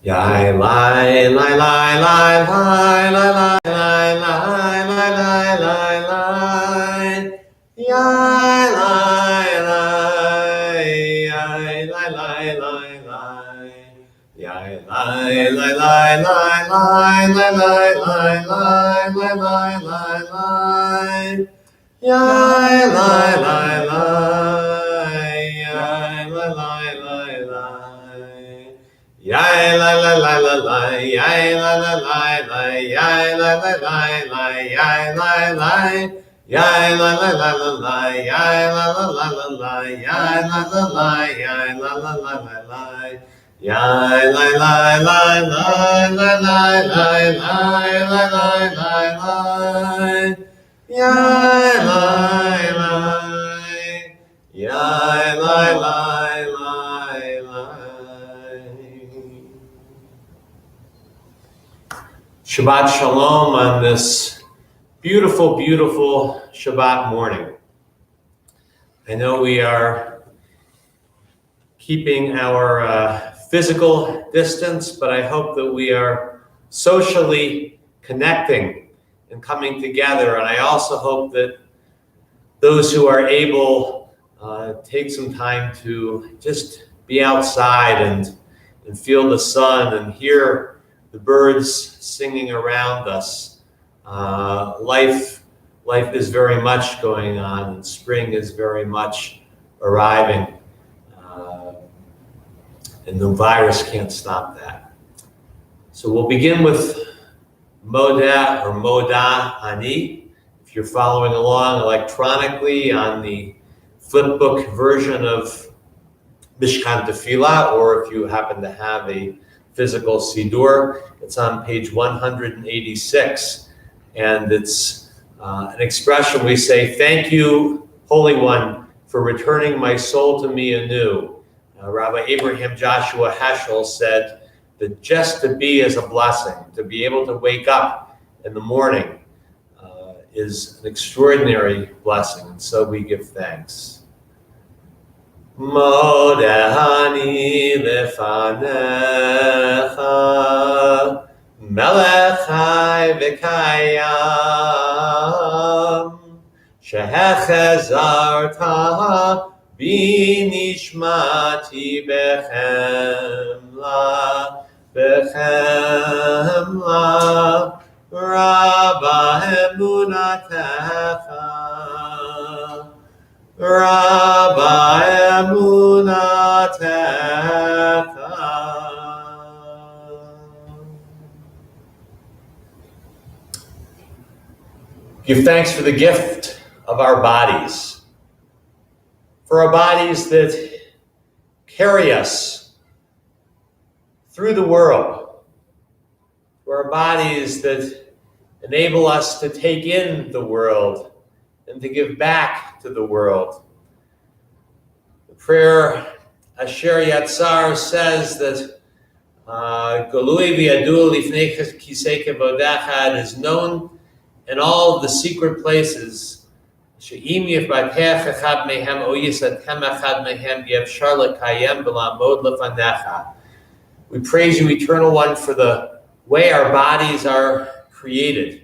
Yai lai lai lai lai lai lai lai lai lai lai lai lai Yai lai lai yai lai lai lai lai Yai lai lai lai lai lai lai lai lai lai lai lai lai lai Yai lai lai lai yai lai lai lai lai Yai la la la la la, yai la la la la, yai la la la la, yai la la, yai la la la la la, yai la la la la la, yai la la la, yai la la la la la, yai la la la la la la la la la la la la, yai la la, yai la la la. Shabbat Shalom on this beautiful, beautiful Shabbat morning. I know we are keeping our physical distance, but I hope that we are socially connecting and coming together. And I also hope that those who are able take some time to just be outside and feel the sun and hear the birds singing around us. Life is very much going on, and spring is very much arriving. And the virus can't stop that. So we'll begin with Moda or Moda Ani. If you're following along electronically on the flipbook version of Mishkan Tefillah, or if you happen to have a physical Sidur, it's on page 186. And it's an expression we say, "Thank you, Holy One, for returning my soul to me anew." Rabbi Abraham Joshua Heschel said that just to be is a blessing. To be able to wake up in the morning is an extraordinary blessing, and so we give thanks. Modehani lefanecha melech chai v'kayam shehechezarta binishmati bechemla rabba emunatecha Rabbi Emunatecha. Give thanks for the gift of our bodies, for our bodies that carry us through the world, for our bodies that enable us to take in the world and to give back to the world. The prayer Asher Yatzar says that Golui v'yadu lifnei kisei kevodecha is known in all of the secret places. She'im yifbatech echad mehem o yisatem echad mehem yefshar lekayem v'lamod lefanecha. We praise you, Eternal One, for the way our bodies are created.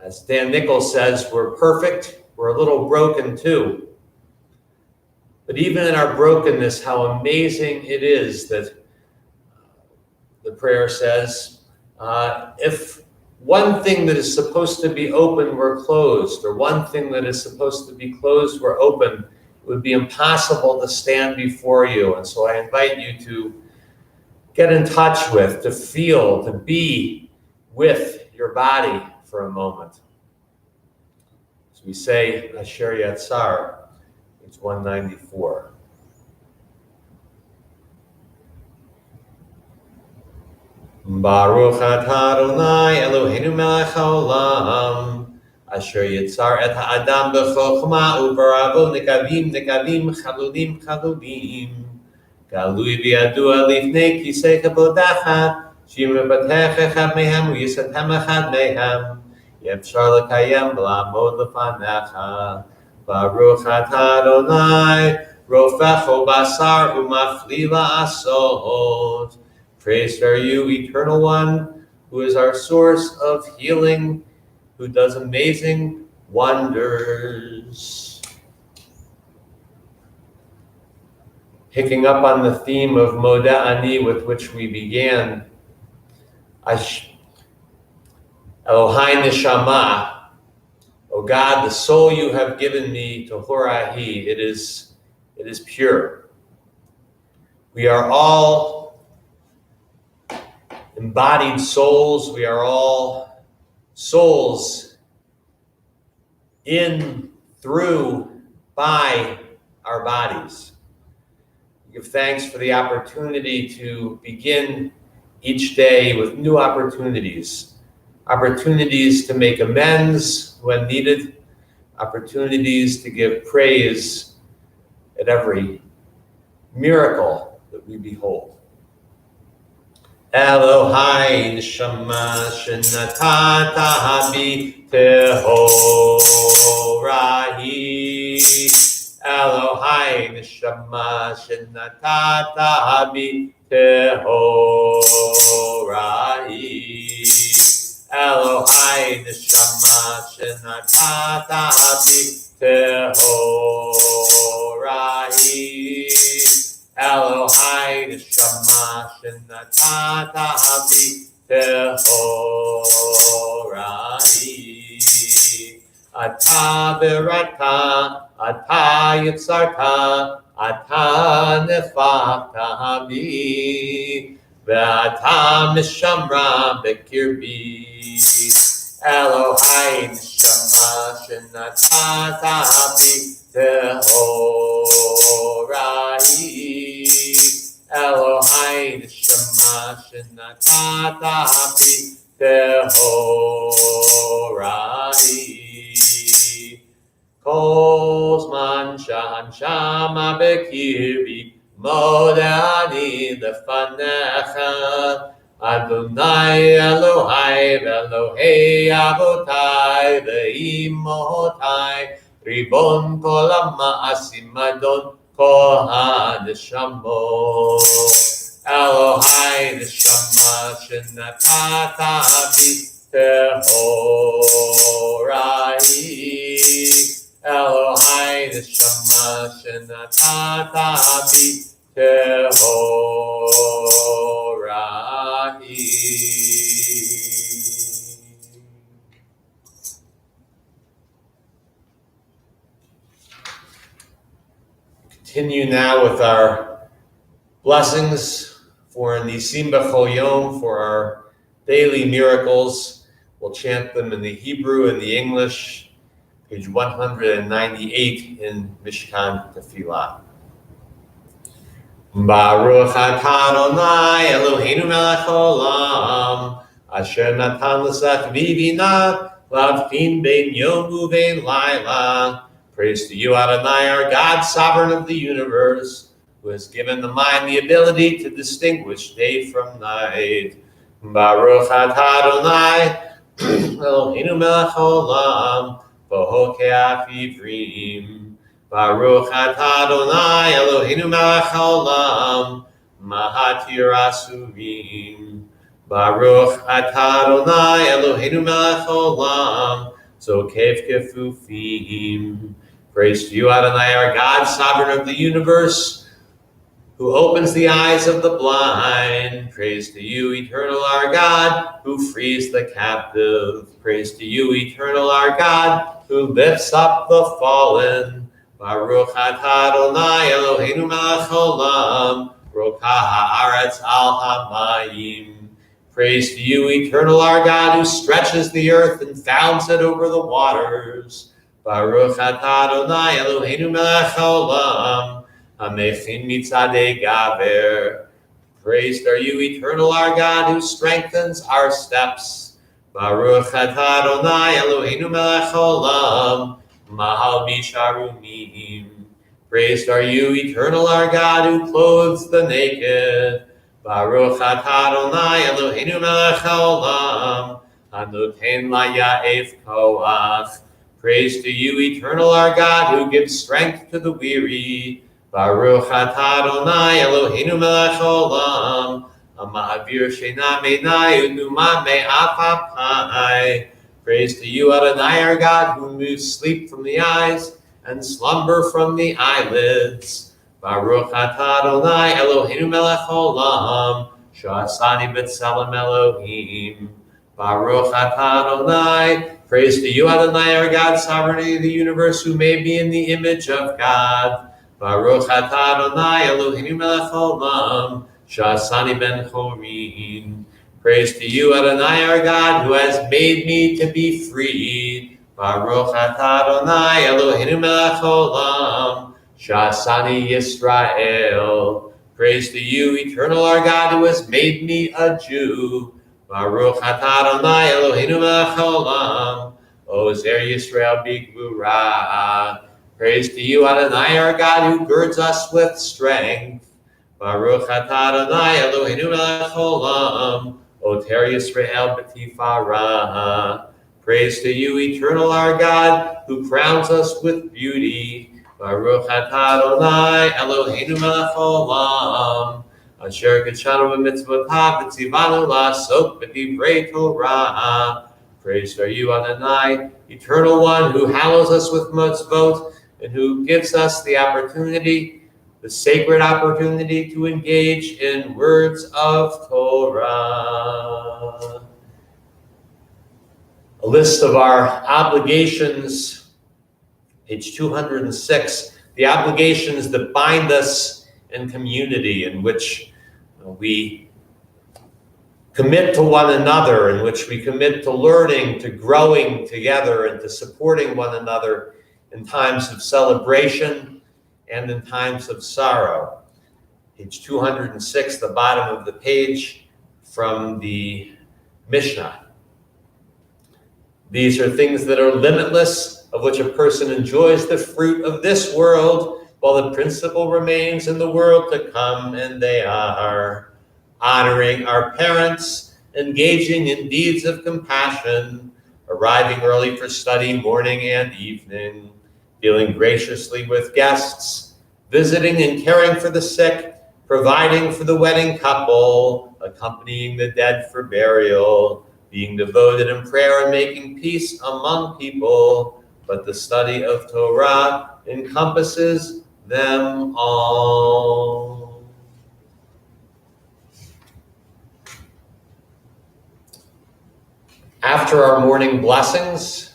As Dan Nichols says, we're perfect, we're a little broken too. But even in our brokenness, how amazing it is that the prayer says, if one thing that is supposed to be open were closed, or one thing that is supposed to be closed were open, it would be impossible to stand before you. And so I invite you to get in touch with, to feel, to be with your body for a moment. As we say, Asher Yatzar, it's 194. Baruch atah Adonai Eloheinu melech haolam, Asher Yitzar et ha'adam b'chokhmah u'baravo nekavim nekavim chalulim chalulim, galui v'yadua lifnei kisei kavodecha, she'im v'batech echad mehem u'yisatem echad mehem, yefshar lekayem v'lamod lefanecha. Baruch atah Adonai rofecho basar u'machli la'asot, Praised are you, Eternal One, who is our source of healing, who does amazing wonders. Picking up on the theme of Modeh Ani with which we began, Elohai Neshama, O God, the soul you have given me, Tohorahi, it is pure. We are all embodied souls. We are all souls in, through, by our bodies. We give thanks for the opportunity to begin each day with new opportunities to make amends when needed, opportunities to give praise at every miracle that we behold. Elohai neshama shenatata bi tehorahi. Elohai neshama shenatata bi tehorahi. Elohai neshama shenatata bi tehorahi. Elohai neshama shenatata bi tehorahi. Ata berata, ata yitzarta, ata nefachta bi, ve'ata mishamra bekirbi. Elohai neshama shenatata bi tehorahi. Elohai neshama shenatata bi tehorahi. Kol zman shama bekirbi, Modeh Ani lefanecha. Adonai Elohai ve'Elohei Avotai ve'imotai, Ribon kol ha'ma'asim Adon kol ha'neshamot. Elohai neshama shenatata bi tehorahi. Elohai neshama shenatata bi tehorahi. Continue now with our blessings for Nisim B'chol Yom, for our daily miracles. We'll chant them in the Hebrew and the English, page 198 in Mishkan Tefillah. Baruch atah Adonai Eloheinu melech haolam, asher natan l'sachvi binah lavtin bein yom uvein laila. Praise to you, Adonai, our God, sovereign of the universe, who has given the mind the ability to distinguish day from night. Baruch atah Adonai Eloheinu melech haolam, v'hokeach ivrim. Baruch atah Adonai Eloheinu melech haolam, mahatir asurim. Baruch atah Adonai Eloheinu melech haolam, zokef kefufim. Praise to you, Adonai, our God, sovereign of the universe, who opens the eyes of the blind. Praise to you, eternal our God, who frees the captive. Praise to you, eternal our God, who lifts up the fallen. Baruch atah Adonai Eloheinu melech haolam, rokah haaretz al hamayim. Praise to you, eternal our God, who stretches the earth and founds it over the waters. Baruch atah Adonai Eloheinu melech haolam, hamechin mitzadei gaver. Praised are you, eternal our God, who strengthens our steps. Baruch atah Adonai Eloheinu melech haolam, mahal bisharumim. Praised are you, eternal our God, who clothes the naked. Baruch atah Adonai Eloheinu melech haolam, hanoten laya'ef koach. Praise to you, eternal our God, who gives strength to the weary. Baruch atah Adonai Eloheinu melech haolam, Amahavir Shena Menai Unuma Me Apapai. Praise to you, Adonai, our God, who moves sleep from the eyes and slumber from the eyelids. Baruch atah Adonai Eloheinu melech olam, sha'asani b'tselem Elohim. Baruch atah Adonai. Praise to you, Adonai, our God, sovereignty of the universe, who made me in the image of God. Baruch atah Adonai Eloheinu melech olam, sha'asani ben chorin. Praise to you, Adonai, our God, who has made me to be free. Baruch atah Adonai Eloheinu melech olam, sha'asani Yisrael. Praise to you, eternal our God, who has made me a Jew. Baruch atah Adonai Eloheinu melech olam, Ozer Yisrael b'gvura. Praise to you, Adonai, our God, who girds us with strength. Baruch atah Adonai Eloheinu melech olam, Oter Yisrael b'tifara. Praise to you, eternal our God, who crowns us with beauty. Baruch atah Adonai Eloheinu melech olam, Asher Kachanu b'mitzvotav v'tzivanu la'asok b'divrei Torah. Praise are you, Adonai, eternal one, who hallows us with mitzvot and who gives us the opportunity, the sacred opportunity, to engage in words of Torah. A list of our obligations, page 206, the obligations that bind us in community, in which we commit to one another, in which we commit to learning, to growing together, and to supporting one another in times of celebration and in times of sorrow. Page 206, the bottom of the page, from the Mishnah. These are things that are limitless, of which a person enjoys the fruit of this world, while the principle remains in the world to come, and they are honoring our parents, engaging in deeds of compassion, arriving early for study morning and evening, dealing graciously with guests, visiting and caring for the sick, providing for the wedding couple, accompanying the dead for burial, being devoted in prayer and making peace among people. But the study of Torah encompasses them all. After our morning blessings,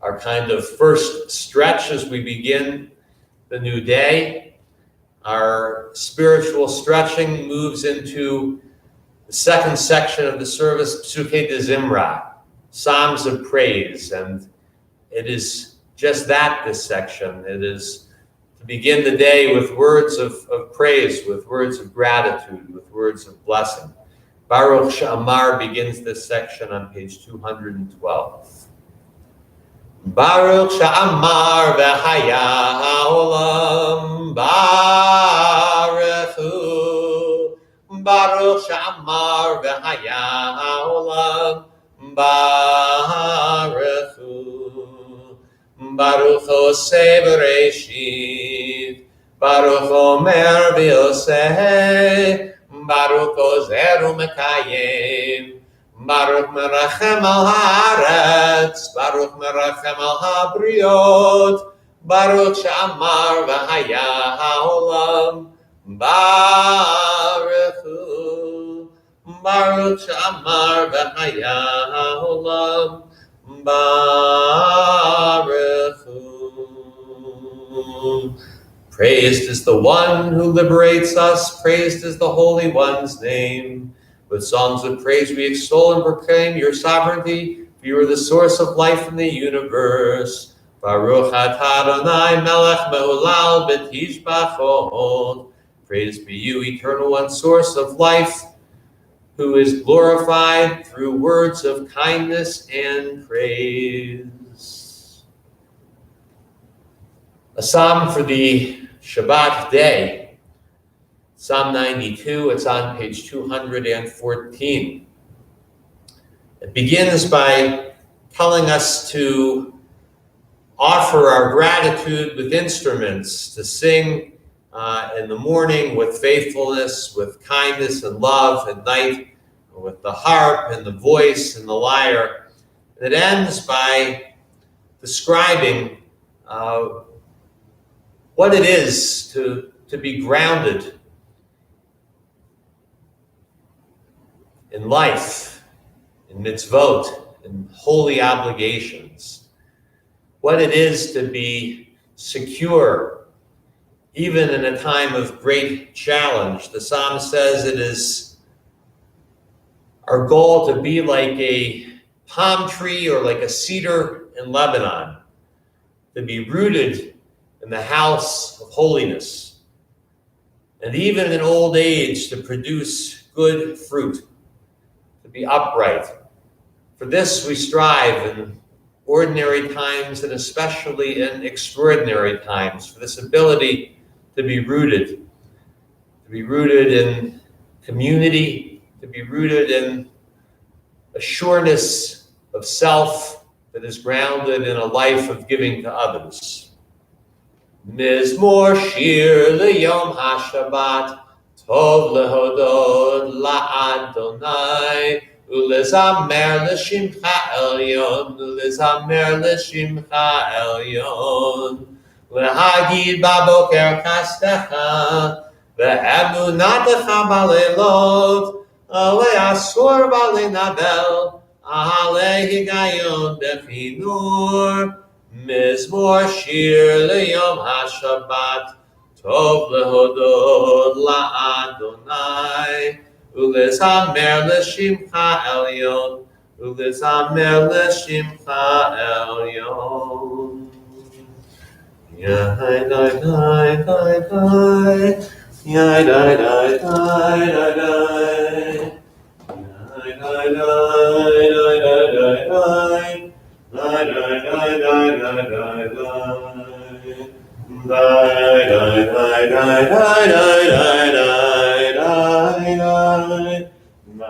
our kind of first stretch as we begin the new day, our spiritual stretching moves into the second section of the service, Psukei de Zimra, Psalms of Praise. And it is just that, this section. It is to begin the day with words of praise, with words of gratitude, with words of blessing. Baruch She'amar begins this section on page 212. Baruch She'amar v'haya ha'olam baruchu. Baruch She'amar v'haya ha'olam baruchu. Baruch Oseh v'reishit. Baruch Omer v'yoseh. Baruch Ozer u'mekayim. Baruch merachem al haaretz, Baruch merachem al habriot, Baruch she'amar v'haya ha'olam, baruchu. Baruch she'amar v'haya ha'olam, baruchu. Praised is the one who liberates us, praised is the Holy One's name. With songs of praise we extol and proclaim your sovereignty, for you are the source of life in the universe. Baruch atah Adonai melech me'olal b'tishbachot. Praise be you, eternal one, source of life, who is glorified through words of kindness and praise. A psalm for the Shabbat day. Psalm 92, it's on page 214. It begins by telling us to offer our gratitude with instruments, to sing in the morning with faithfulness, with kindness and love, at night with the harp and the voice and the lyre. And it ends by describing what it is to be grounded in life, in mitzvot, in holy obligations. What it is to be secure, even in a time of great challenge. The psalm says it is our goal to be like a palm tree or like a cedar in Lebanon, to be rooted in the house of holiness, and even in old age to produce good fruit, to be upright. For this we strive in ordinary times and especially in extraordinary times, for this ability to be rooted in community, to be rooted in a sureness of self that is grounded in a life of giving to others. Mizmor shir leyom haShabbat, tov lehodod la'Adonai, ulezamer l'shimcha elyon, ulezamer l'shimcha elyon, lehagid baboker kastecha, ve'emunatecha baleilot, le'asur bale'nadel, ale higayon bechinur, Mizmor shir leyom haShabbat, tov lehodod la'Adonai, ulezamer l'shimcha elyon, ulezamer l'shimcha elyon. Yai dai dai dai dai, yai dai dai dai dai dai, yai dai dai dai dai dai. Die, die, die, die, die, die, die. Die, die, die, die, die, die, die,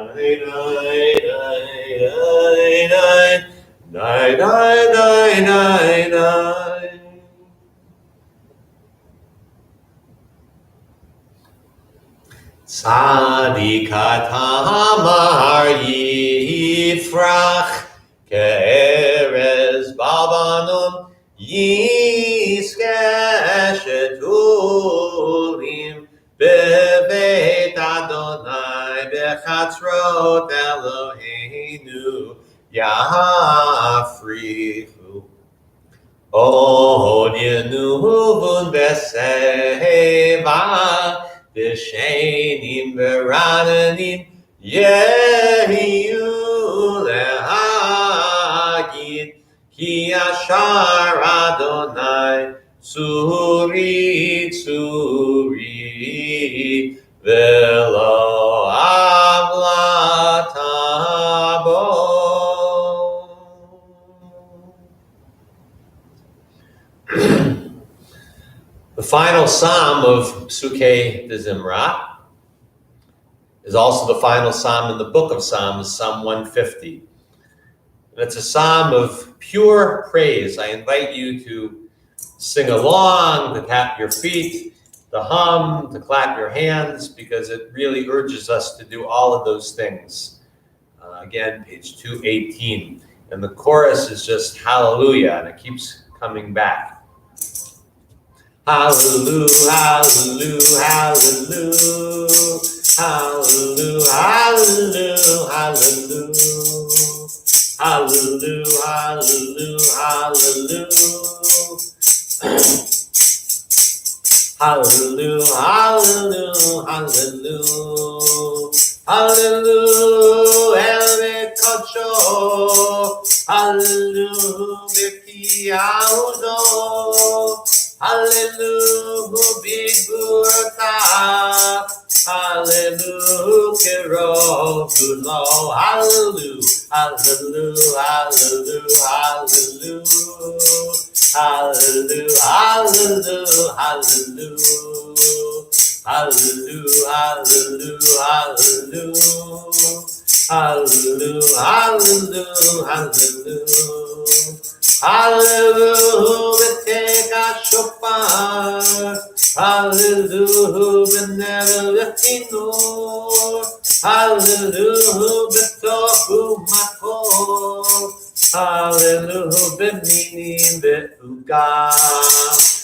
die. Die, die, die, die, die, die. Tzadikat hamar yifrach Ke'erez Babanun Yizkeh Shetulim Bebeit Adonai Bechatzrot Eloheinu Yafrichu Od Yenuvun Beseva B'Shenim V'Rananim Yehiyu Lehagid Ki Ashar Adonai Tzuri Tzuri V'lo Avlatabo. The final psalm of Psukei de Zimra is also the final psalm in the book of Psalms, Psalm 150. And it's a psalm of pure praise. I invite you to sing along, to tap your feet, to hum, to clap your hands, because it really urges us to do all of those things. Again, page 218. And the chorus is just hallelujah, and it keeps coming back. Hallelujah, hallelujah, hallelujah. Hallelujah, hallelujah, hallelujah. Hallelujah, hallelujah, hallelujah. Hallelujah, hallelujah, hallelujah. Hallelujah, El Kocho. Hallelujah, Beki Audo. Hallelujah, Bigurta. Hallelujah, Kero Gulo. Hallelujah, hallelujah, hallelujah, hallelujah. Hallelujah, hallelujah, hallelujah. Hallelujah, hallelujah, hallelujah. Hallelujah, hallelujah, hallelujah. Hallelujah, take a shofar. Hallelujah, benevolent Kinor. Hallelujah, betochu makor. Hallelujah, beminim be'ugam.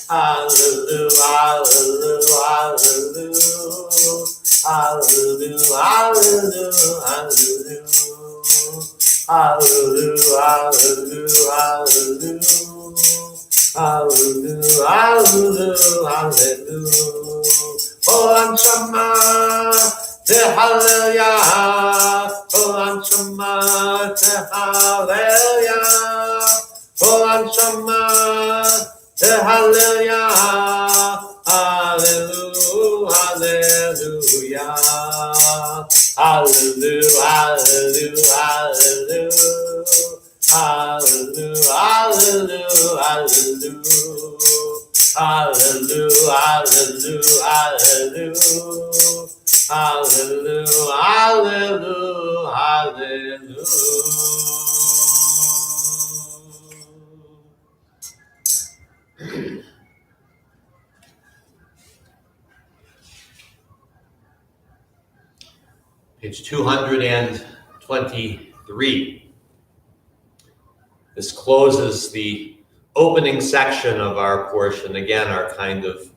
Hallelujah, hallelujah, hallelujah. Hallelujah, hallelujah, hallelujah. Hallelujah, hallelujah, hallelujah. Hallelujah, hallelujah, hallelujah. Olam Shama, Tehallelujah. Olam Shama, Tehallelujah. Olam Shama, Tehallelujah. Hallelujah, hallelujah. Hallelujah, hallelujah, hallelujah. Hallelujah, hallelujah, hallelujah. Hallelujah, hallelujah, hallelujah. Hallelujah, hallelujah, hallelujah. Page 223. This closes the opening section of our portion, again, our kind of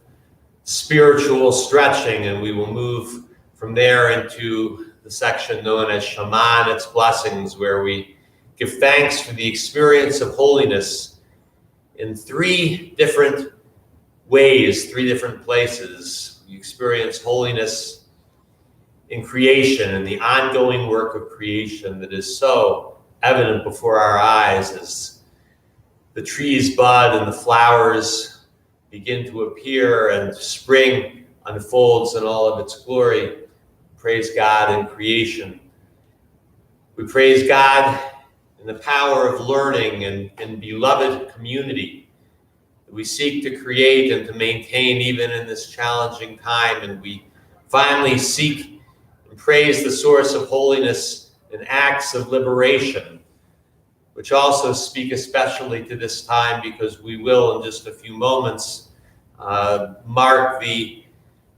spiritual stretching, and we will move from there into the section known as Shema and its blessings, where we give thanks for the experience of holiness in three different ways, three different places. We experience holiness in creation and the ongoing work of creation that is so evident before our eyes as the trees bud and the flowers begin to appear and spring unfolds in all of its glory. Praise God in creation. We praise God in the power of learning and beloved community that we seek to create and to maintain even in this challenging time. And we finally seek and praise the source of holiness in acts of liberation, which also speak especially to this time because we will in just a few moments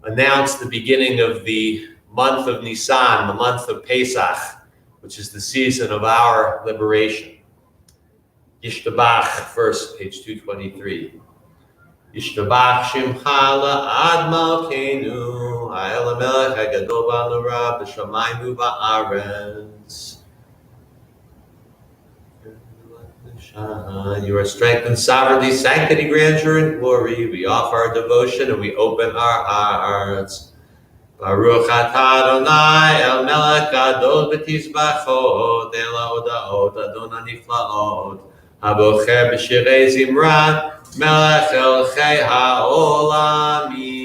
announce the beginning of the month of Nisan, the month of Pesach, which is the season of our liberation. Yishtabach, first, page 223. Yishtabach Shimcha la'ad malkeinu, ha'el ha'melech ha'gadol ba'nora, b'shamayim u'ba'aretz. You are strength and sovereignty, sanctity, grandeur, and glory. We offer our devotion and we open our hearts. Baruch atah Adonai el melech gadol b'tizbachot el ha'odaot Adon ha'niflaot habocher b'shirei zimra melech elchei ha'olamim.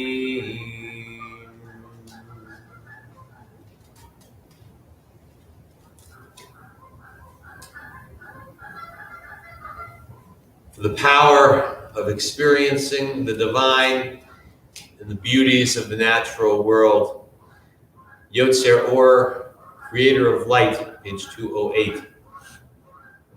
For the power of experiencing the divine and the beauties of the natural world. Yotzer Or, creator of light, page 208.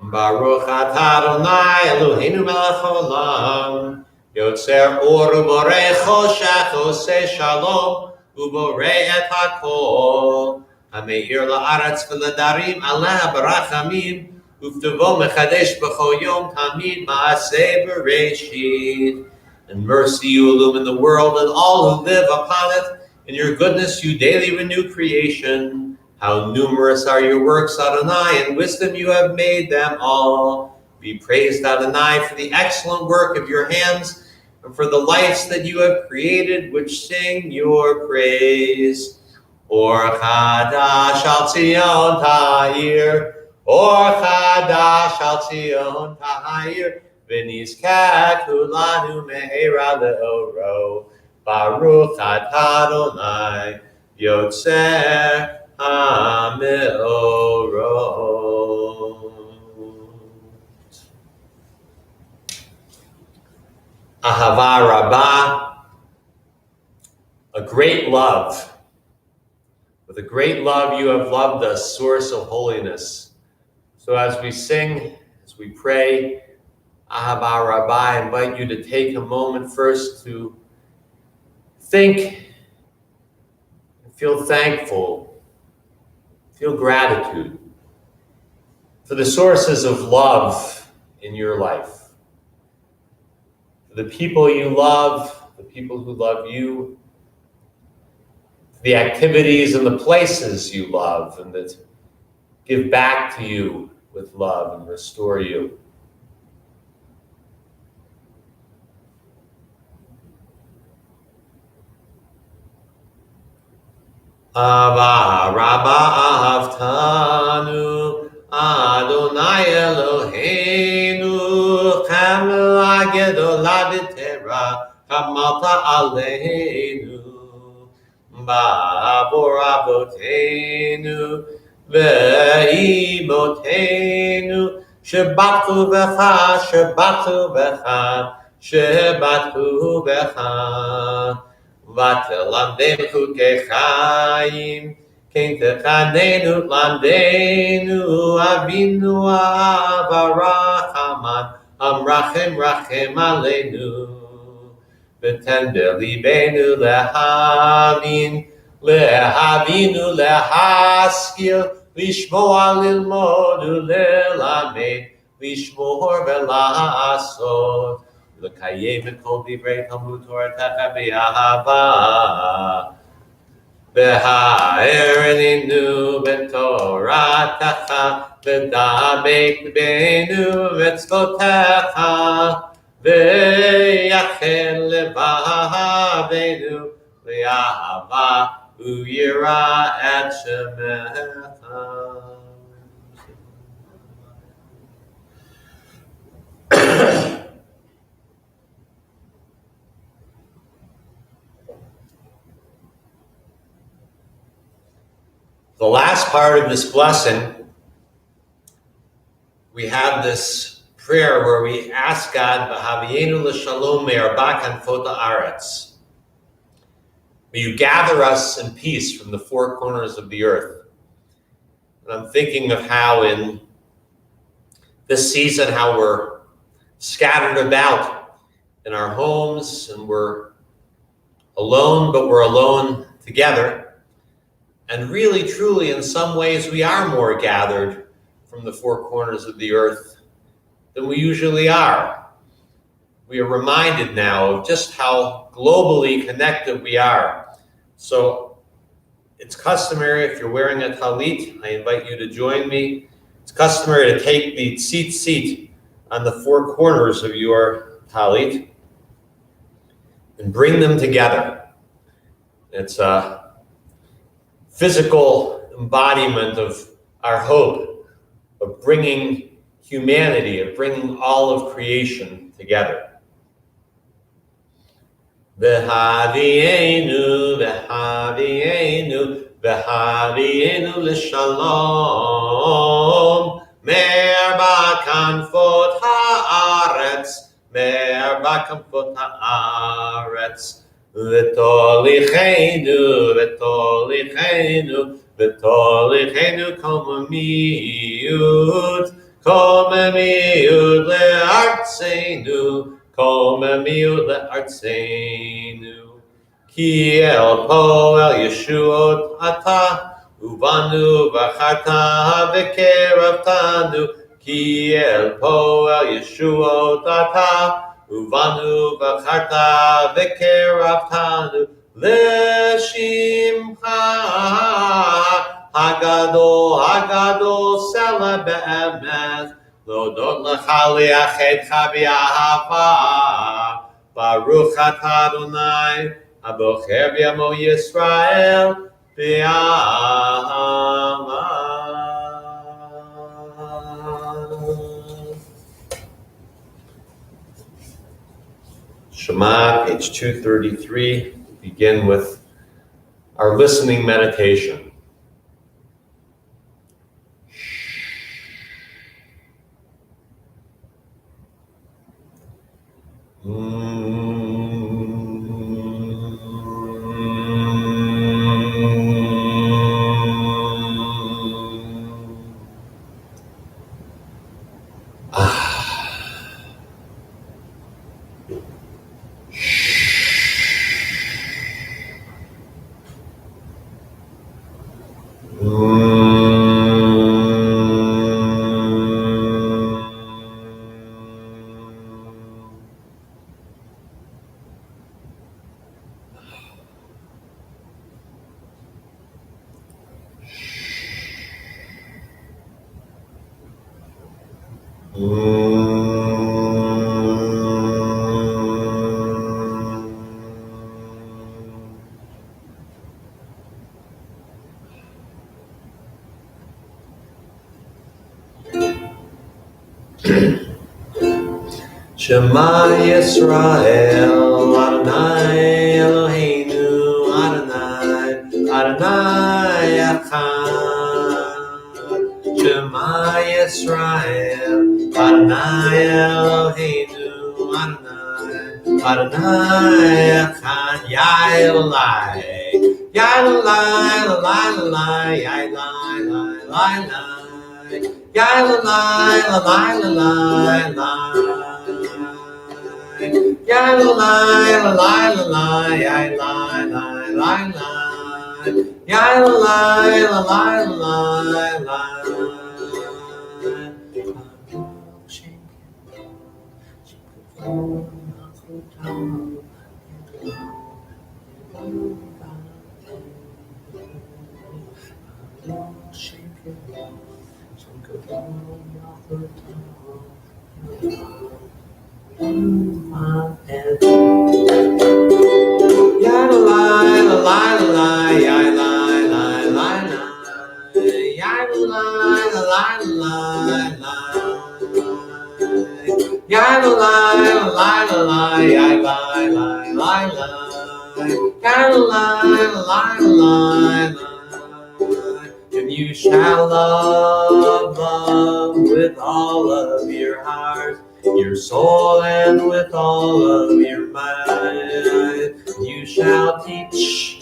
Baruch atah Adonai Eloheinu melech haolam, Yotzer Or uborei choshech oseh shalom, uborei et hakol, hameir la'aretz v'ledarim aleha barachamim, uvtevo mechadesh b'chol yom tamid ma'aseh bereshit. And mercy you illumine the world and all who live upon it. In your goodness you daily renew creation. How numerous are your works, Adonai, and wisdom you have made them all. Be praised, Adonai, for the excellent work of your hands and for the lives that you have created, which sing your praise. Or Chadash al Tzion Ta'ir, Or Chadash al Tzion Ta'ir, V'nizkak hulanu me'era le'oro, Baruch atah Adonai, Yotzer ha'me'orot. Ahava Rabbah, a great love. With a great love you have loved us, source of holiness. So as we sing, as we pray, Ahava Rabba, I invite you to take a moment first to think and feel thankful, feel gratitude for the sources of love in your life, for the people you love, the people who love you, the activities and the places you love and that give back to you with love and restore you. Ava Rabba Avtanu Adonai Eloheinu Chamel Gedolah V'Tera Chamalta Aleinu Ba'avor Avotenu Ve'imotenu Shabatu B'cha Shabatu B'cha Shabatu B'cha ותלמדם חוקי חיים, כן תחננו למדנו, אבינו אב הרחמן, המרחם רחם עלינו, ותן בליבנו להבינו להשכיל, לשמוע ללמוד וללמד, לשמור ולעשות. לקיים את כל דברי תלמוד תורתך באהבה, והארננו בתורתך, ודבק בנו מצוותיך, ויחל לבבנו לאהבה וליראת שמך. The last part of this blessing, we have this prayer where we ask God, V'havienu l'shalom me'arba kanfot haaretz. May you gather us in peace from the four corners of the earth. And I'm thinking of how in this season, how we're scattered about in our homes and we're alone, but we're alone together. And really, truly, in some ways, we are more gathered from the four corners of the earth than we usually are. We are reminded now of just how globally connected we are. So it's customary, if you're wearing a talit, I invite you to join me. It's customary to take the seat on the four corners of your talit and bring them together. It's a physical embodiment of our hope of bringing humanity, of bringing all of creation together. V'havienu, v'havienu, v'havienu l'shalom, me'arba kanfot haaretz, me'arba kanfot haaretz. V'tolichenu, v'tolichenu, v'tolichenu komemiut le'artseinu, ki el poel Yeshuot ata, ubanu v'acharta v'keravtanu, ki el poel Yeshuot ata, Uvanu v'charta v'keravtanu l'shimcha hagadol sela be'emet l'odot lecha li'achetcha b'ahava baruch atah Adonai abocher b'yamo Yisrael b'ahava. Shema, page 233, begin with our listening meditation. Shema Yisrael, Adonai Eloheinu, Adonai, Adonai Echad. Shema Yisrael, Adonai Eloheinu, Adonai, Adonai Echad. Yai Elai, Yai Elai, Elai, Elai, Yai Elai, Elai, Elai, Yai Elai, Elai, Elai, Elai. Yai Elai, Elai, Elai, Yai Elai, Elai, Elai, Yai Elai, Elai, Elai, Elai. And you shall love with all of your heart, your soul, and with all of your mind. You shall teach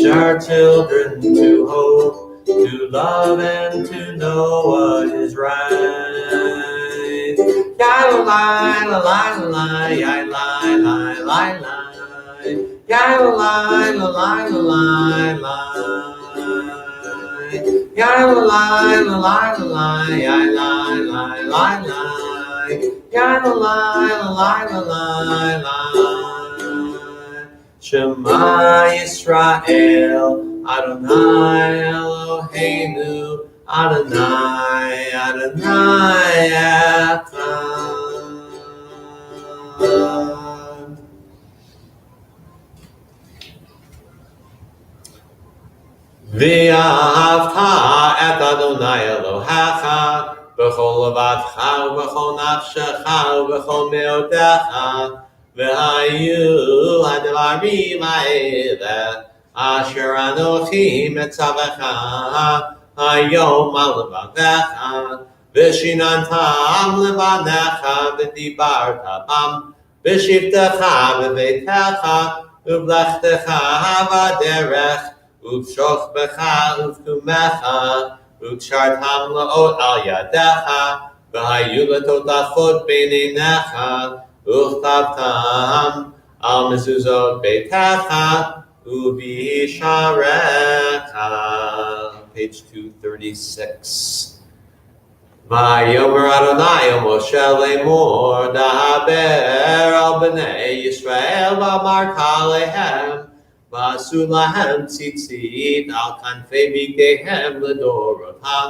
our children to hope, to love, and to know what is right. Yai lai la lai la lai, yai lai lai lai lai, yai lai la lai la lai lai. Yai lai la lai la lai, yai lai lai lai lai, yai lai la lai la lai lai. Shema Yisrael, Adonai Eloheinu, Adonai, Adonai Echad. V'ahavta et Adonai Elohecha b'chol levadecha u'b'chol nafshecha u'b'chol meodecha v'hayu hadavarim ha'ele asher anochi metzavecha hayom al levadecha v'shinantam levanecha v'dibarta bam v'shivtecha v'beitecha u'vlechtecha v'derech Uvshoch becha, uvkumecha, ukshartam laot al yadecha, v'hayu letotachot beinenecha, uchtabtam al mezuzot beitecha, uvisharecha. Page 236. Vayomer Adonai o Moshe lemor, dahaber al b'nei Yisrael v'amarta lehem, V'asu lahem tzitzit al kanfei bigdeihem ledorotam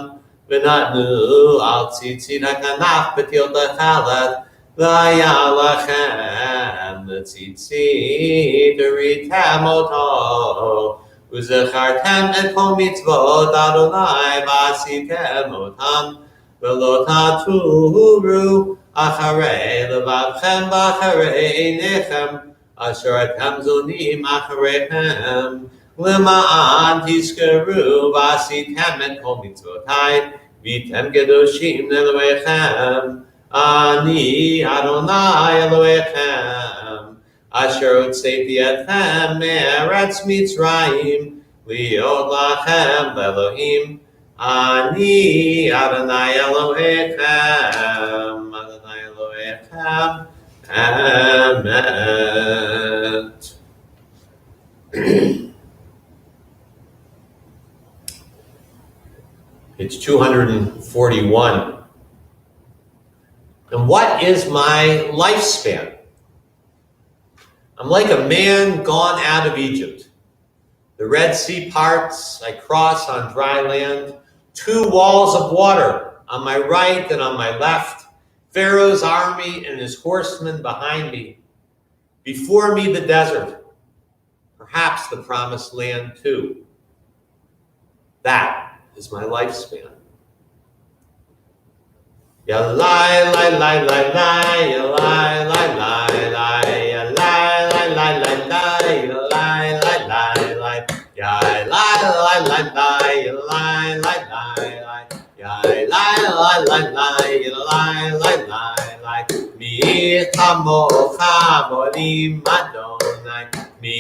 v'natnu al tzitzit hakanaf b'til techalet v'haya lachem tzitzit uritem oto u'zechartem et kol mitzvot Adonai v'asitem otam v'lo taturu acharei levavchem v'acharei einechem Asher atem zonim acharechem lema'an tizkeru v'asitem et kol mitzvotai v'tem kedoshim Elohechem ani Adonai Elohechem Asher hotzeti etchem me'eretz Mitzrayim liot lachem Elohim ani Adonai Elohechem Adonai Elohechem Amen. Page 241. And what is my lifespan? I'm like a man gone out of Egypt. The Red Sea parts, I cross on dry land. 2 walls of water on my right and on my left. Pharaoh's army and his horsemen behind me. Before me the desert, perhaps the promised land too. That is my lifespan. Ya lie, lie, lie, lie, lie, ya lie, lie, lie, lie, ya lie, lie, lie, lie, lie, ya lie, lie, lie, lie, ya lie, lie, lie, lie, ya lie, lie, lie, lie, ya lie, lie, lie, lie, ya lie, lie, lie, lie. Mi kamocha molim Adonai, mi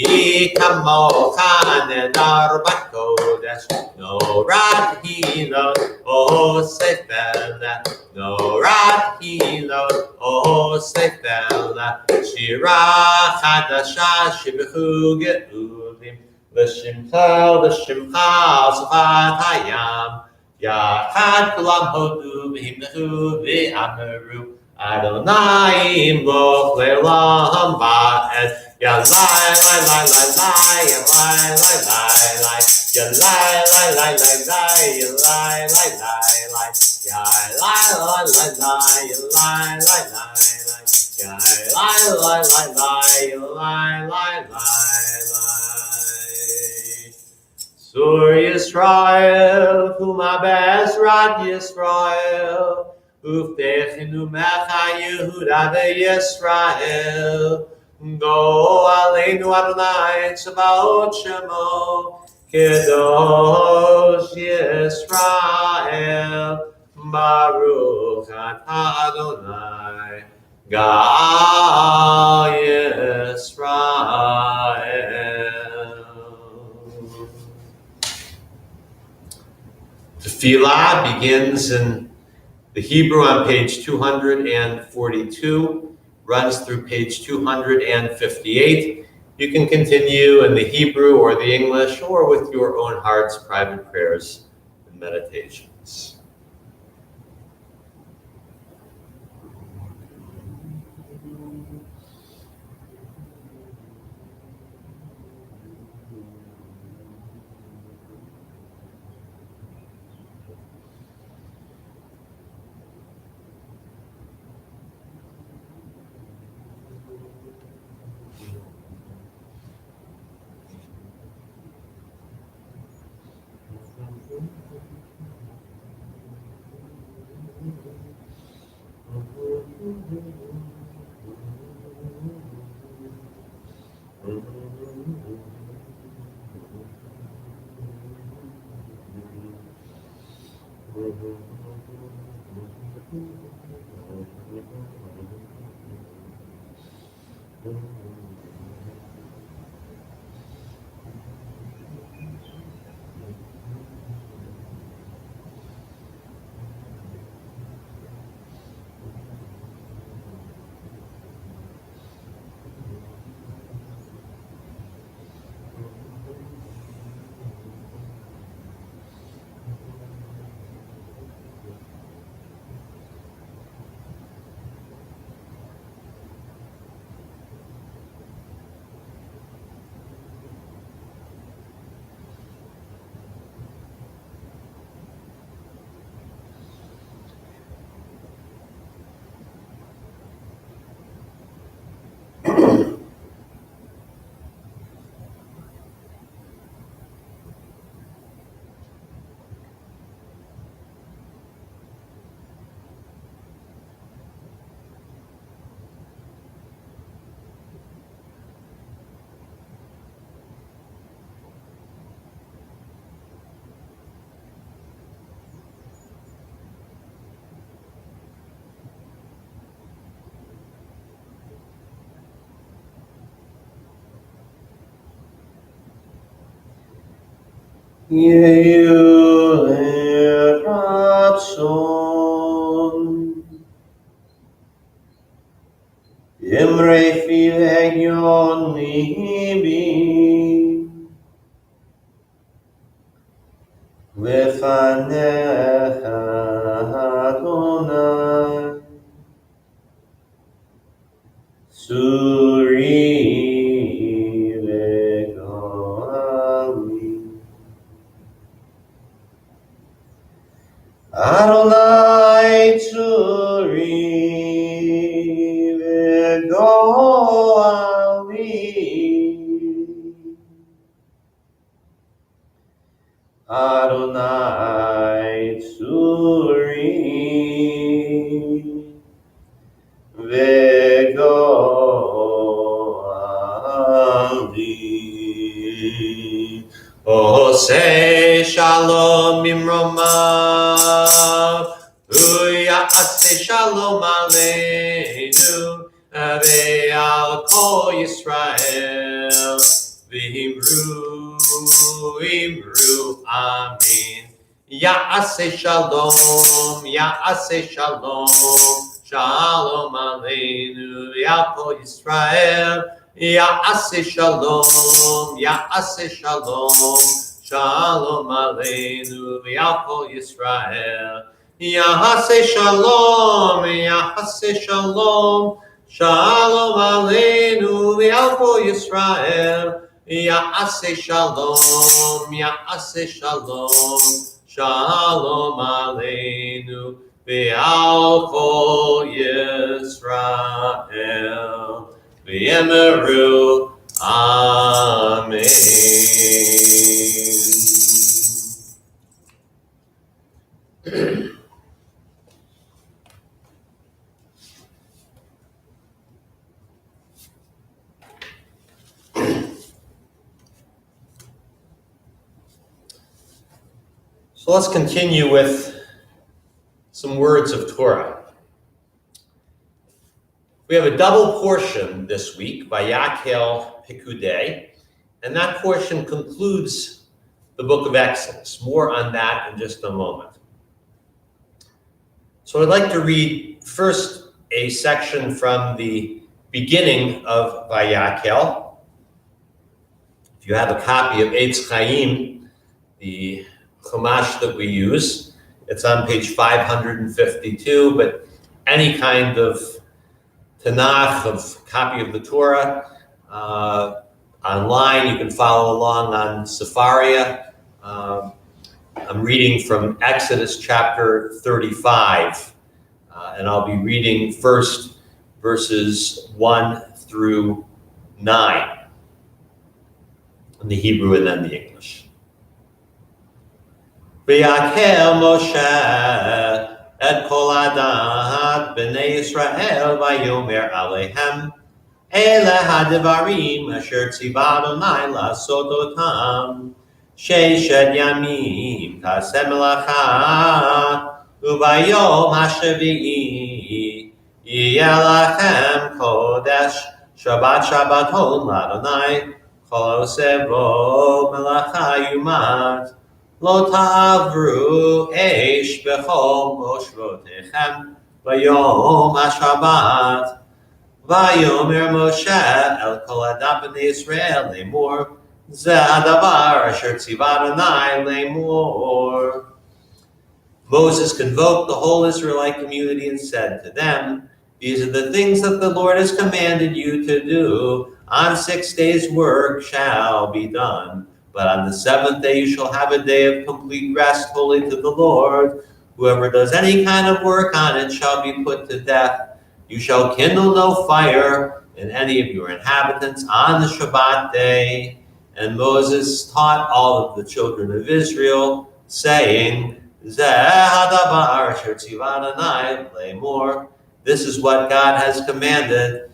kamocha nedar bakodesh, norat hilot osefel. Norat hilot osefel, shira chadasha shibechu geulim, l'shimcha sofat hayam, yachad kulam hodu v'himnechu v'ameru, Adonai imloch le'olam ba'ed. Ya lie, lie, lie, lie, lie, ya lie, lie, lie, lie, ya lie, lie, lie, lie, lie, ya lie, lie, lie, lie, ya lie, lie, lie, lie, ya lie, lie, lie, lie, ya lie, lie, lie, lie, ya lie, lie, lie, lie. Sur Yisrael, Huma Bezrat Yisrael, Uftechinu Mecha Yehuda veYisrael. Go Aleinu Adonai Tzebaot Shemo, Kedosh Yisrael, Baruch Atah Adonai, Gal Yisrael. Tefillah begins in the Hebrew on page 242. Runs through page 258. You can continue in the Hebrew or the English or with your own heart's private prayers and meditations. Lefanecha Adonai Suri Vegali Adonai Suri Vegali Adonai Tsuri Vegoali Ose Shalom Imromav Uyase Shalom Aleinu Ve'al Kol Yisrael V'Himru Amin. Ya'aseh Shalom, Ya'aseh Shalom, Shalom Aleinu, Ya'kol Yisrael. Ya'aseh Shalom, Ya'aseh Shalom, Shalom Aleinu, Ya'kol Yisrael. Ya'aseh Shalom, Ya'aseh Shalom, Shalom Aleinu, Ya'kol Yisrael. Ya'aseh Shalom, Ya'aseh Shalom, Shalom Aleinu, Ve'al Kol Yisrael, V'yemeru, Amen. So let's continue with some words of Torah. We have a double portion this week by Yakel Pikudei, and that portion concludes the book of Exodus. More on that in just a moment. So I'd like to read first a section from the beginning of Vayakel. If you have a copy of Eitz Chaim, the Chumash that we use, it's on page 552, but any kind of Tanakh, of copy of the Torah, online, you can follow along on Sefaria. I'm reading from Exodus chapter 35, and I'll be reading first verses 1 through 9 in the Hebrew and then the English. V'yakel Moshe et kol adat b'nei Yisrael vayomer alehem ele hadivarim asher tziva Adonai la'asot otam sheshet yamim taseh melacha ubayom hashevi'i yiyeh lachem kodesh Shabbat Shabbaton l'Adonai kol oseh bo melacha yumat Lo tavru eish bechol moshrotechem vayom hashabbat vayomer Moshe el kol adat b'nei Yisrael lemor ze hadavar asher tziva Adonai lemor. Moses convoked the whole Israelite community and said to them, "These are the things that the Lord has commanded you to do. On 6 days' work shall be done. But on the 7th day you shall have a day of complete rest, holy to the Lord. Whoever does any kind of work on it shall be put to death. You shall kindle no fire in any of your inhabitants on the Shabbat day." And Moses taught all of the children of Israel, saying, This is what God has commanded.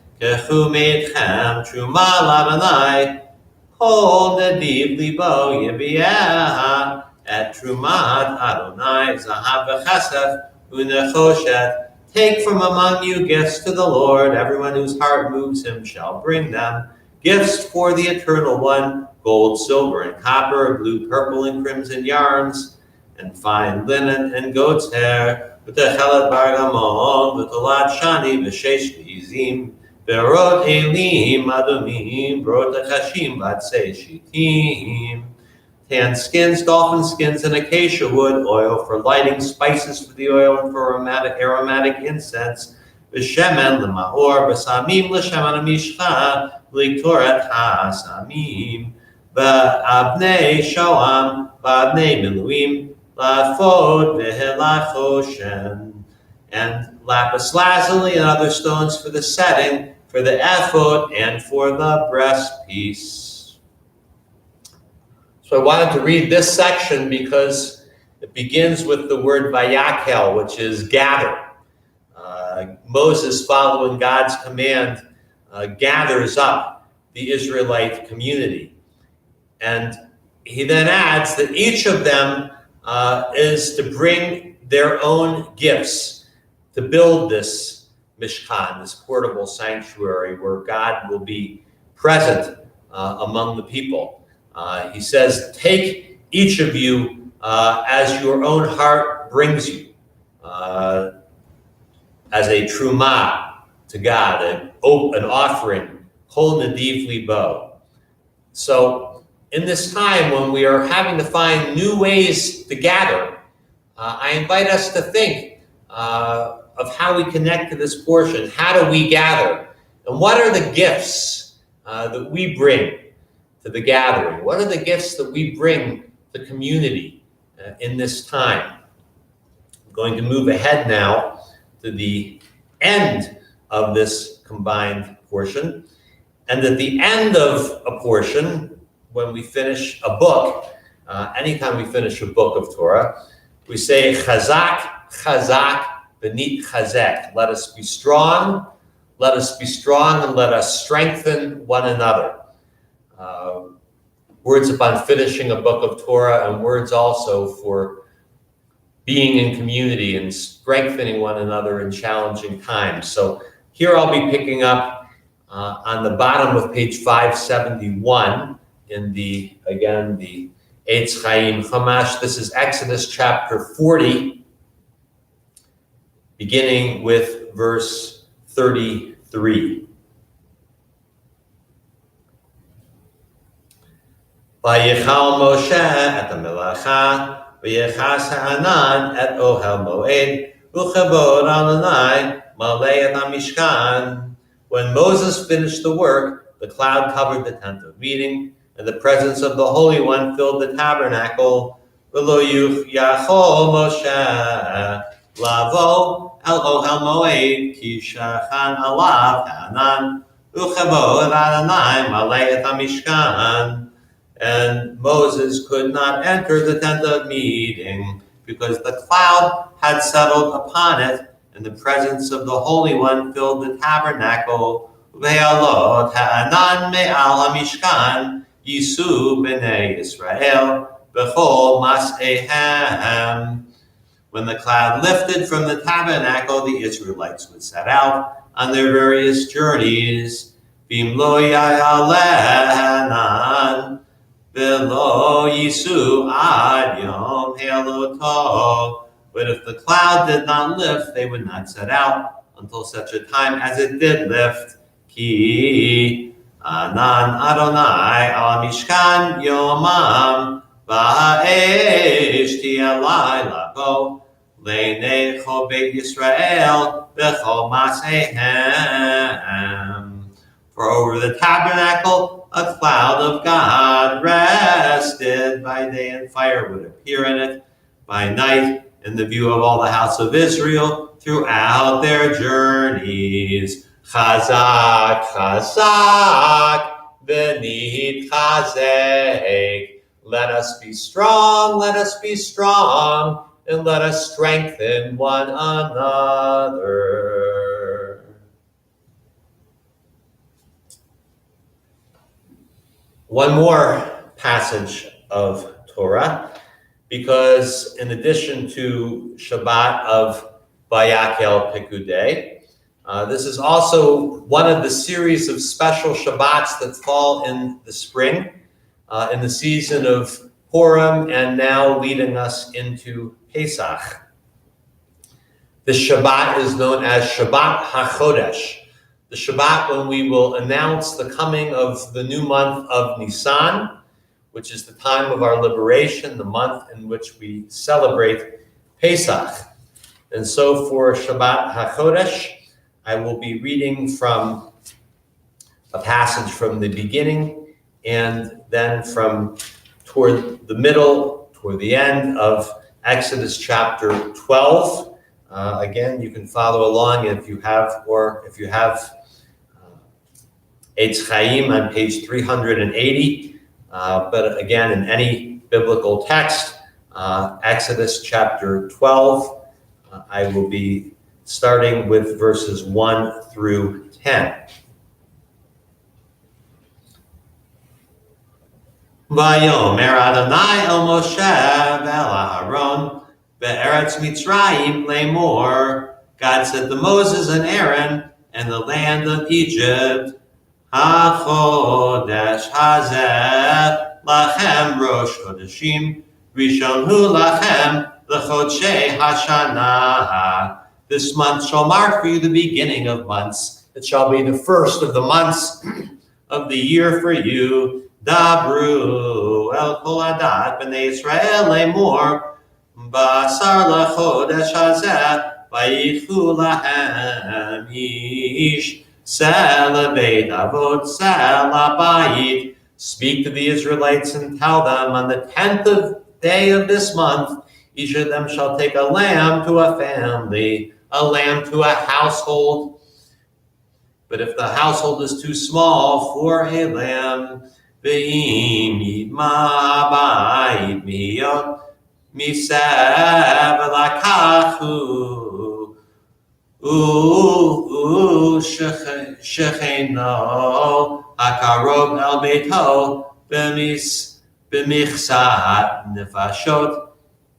Kol nediv libo yibiyah et trumat Adonai zahav v'chesef unechoshet. Take from among you gifts to the Lord. Everyone whose heart moves him shall bring them. Gifts for the Eternal One, gold, silver, and copper, blue, purple, and crimson yarns, and fine linen and goat's hair. V'techelet bargamon, v'tolat shani, v'shesh v'yizim. Berot elim adumim, brot achashim batzei shitim. tan skins, dolphin skins, and acacia wood, oil for lighting, spices for the oil, and for aromatic incense, v'shemen l'mahor, v'samim l'shemen hamishcha, v'liktoret ha'samim, v'abnei shoam, v'abnei miluim, la'afod v'helachoshen, and lapis lazuli and other stones for the setting, for the ephod, and for the breastpiece. So I wanted to read this section because it begins with the word vayakel, which is gather. Moses, following God's command, gathers up the Israelite community. And he then adds that each of them is to bring their own gifts to build this Mishkan, this portable sanctuary where God will be present among the people. He says, take each of you as your own heart brings you, as a trumah to God, an offering, kol nadiv libo. So in this time when we are having to find new ways to gather, I invite us to think of how we connect to this portion. How do we gather? And what are the gifts that we bring to the gathering? What are the gifts that we bring to the community in this time? I'm going to move ahead now to the end of this combined portion. And at the end of a portion, when we finish a book, anytime we finish a book of Torah, we say, Chazak, Chazak, Benit Chazek. Let us be strong, and let us strengthen one another. Words upon finishing a book of Torah, and words also for being in community and strengthening one another in challenging times. So here I'll be picking up on the bottom of page 571 in the Eitz Chaim Chumash. This is Exodus chapter 40, beginning with verse 33. Vayichal Moshe et hamelacha, v'yechas ha'anan et ohel moed, u'chabod Adonai malei et hamishkan. When Moses finished the work, the cloud covered the tent of meeting, and the presence of the Holy One filled the tabernacle. V'lo yachol Moshe lavo el ohel moed, ki shachan alav ha'anan, u'chabod Adonai malei et hamishkan. And Moses could not enter the tent of meeting because the cloud had settled upon it, and the presence of the Holy One filled the tabernacle. Ve'alot ha'anan me'al hamishkan yisu b'nei Yisrael b'chol mas'ehem. When the cloud lifted from the tabernacle, the Israelites would set out on their various journeys. Bimlo ya'alehanan V'lo yisu ad yom heloto. But if the cloud did not lift, they would not set out until such a time as it did lift. Ki anan Adonai al mishkan yomam v'ha'esh ti'alai lako le'necho beit Yisrael b'chol mas'ehem. For over the tabernacle a cloud of God rested by day, and fire would appear in it by night, in the view of all the house of Israel throughout their journeys. Chazak, chazak, v'nit chazek. Let us be strong, and let us strengthen one another. One more passage of Torah, because in addition to Shabbat of Vayakel Pekudei, this is also one of the series of special Shabbats that fall in the spring, in the season of Purim, and now leading us into Pesach. This Shabbat is known as Shabbat HaChodesh, the Shabbat when we will announce the coming of the new month of Nisan, which is the time of our liberation, the month in which we celebrate Pesach. And so for Shabbat HaChodesh, I will be reading from a passage from the beginning and then from toward the middle, toward the end of Exodus chapter 12. Again, you can follow along if you have Eitz Chaim on page 380. But again, in any biblical text, Exodus chapter 12, I will be starting with verses 1 through 10. Vayomer Adonai el Moshe ve'el Aharon be'eretz Mitzrayim lemor. God said to Moses and Aaron in the land of Egypt, HaChodesh hazeh lachem rosh chodeshim rishon hu lachem lechodshei hashana. This month shall mark for you the beginning of months. It shall be the first of the months of the year for you. Dabru el kol adat b'nei Yisrael lemor basar lechodesh hazeh vayichu lahem ish sel beit avot sel habayit. Speak to the Israelites and tell them, on the 10th day of this month, each of them shall take a lamb to a family, a lamb to a household. But if the household is too small for a lamb, ve'im yidma ba'id miyot misev lakachu shecheno akarov el beito b'michsat nefashot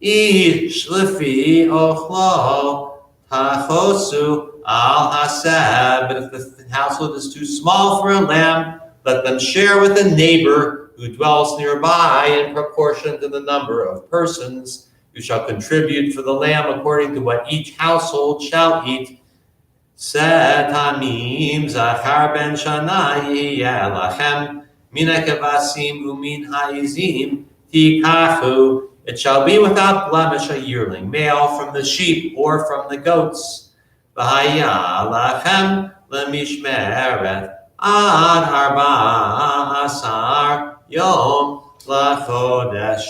ish lefi ochlo tachosu al haseb. But if the household is too small for a lamb, let them share with a neighbor who dwells nearby in proportion to the number of persons. You shall contribute for the lamb according to what each household shall eat. Set hamim zachar ben shana yiyeh lachem min ha'kevasim umin ha'izim tikachu. It shall be without blemish a yearling male from the sheep or from the goats. V'haya lachem lemishmeret ad arba asar yom lachodesh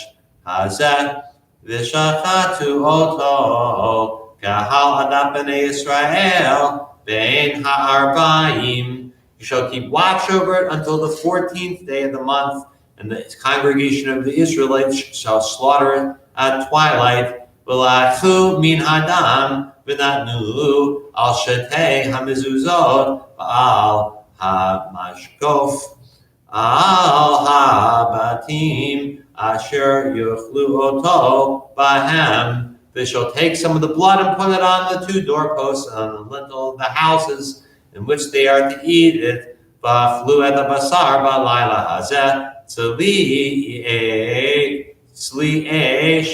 hazeh v'shachatu oto kahal adat b'nei Yisrael bein ha'arba'im. You shall keep watch over it until the 14th day of the month, and the congregation of the Israelites shall slaughter it at twilight. V'lachu min hadam v'natnu al shetei hamizuzot v'al hamashkof al habatim asher yuchlu oto bahem. They shall take some of the blood and put it on the 2 doorposts and on the lintel of the houses in which they are to eat it. V'aflu et basar b'layla hazeh tzli esh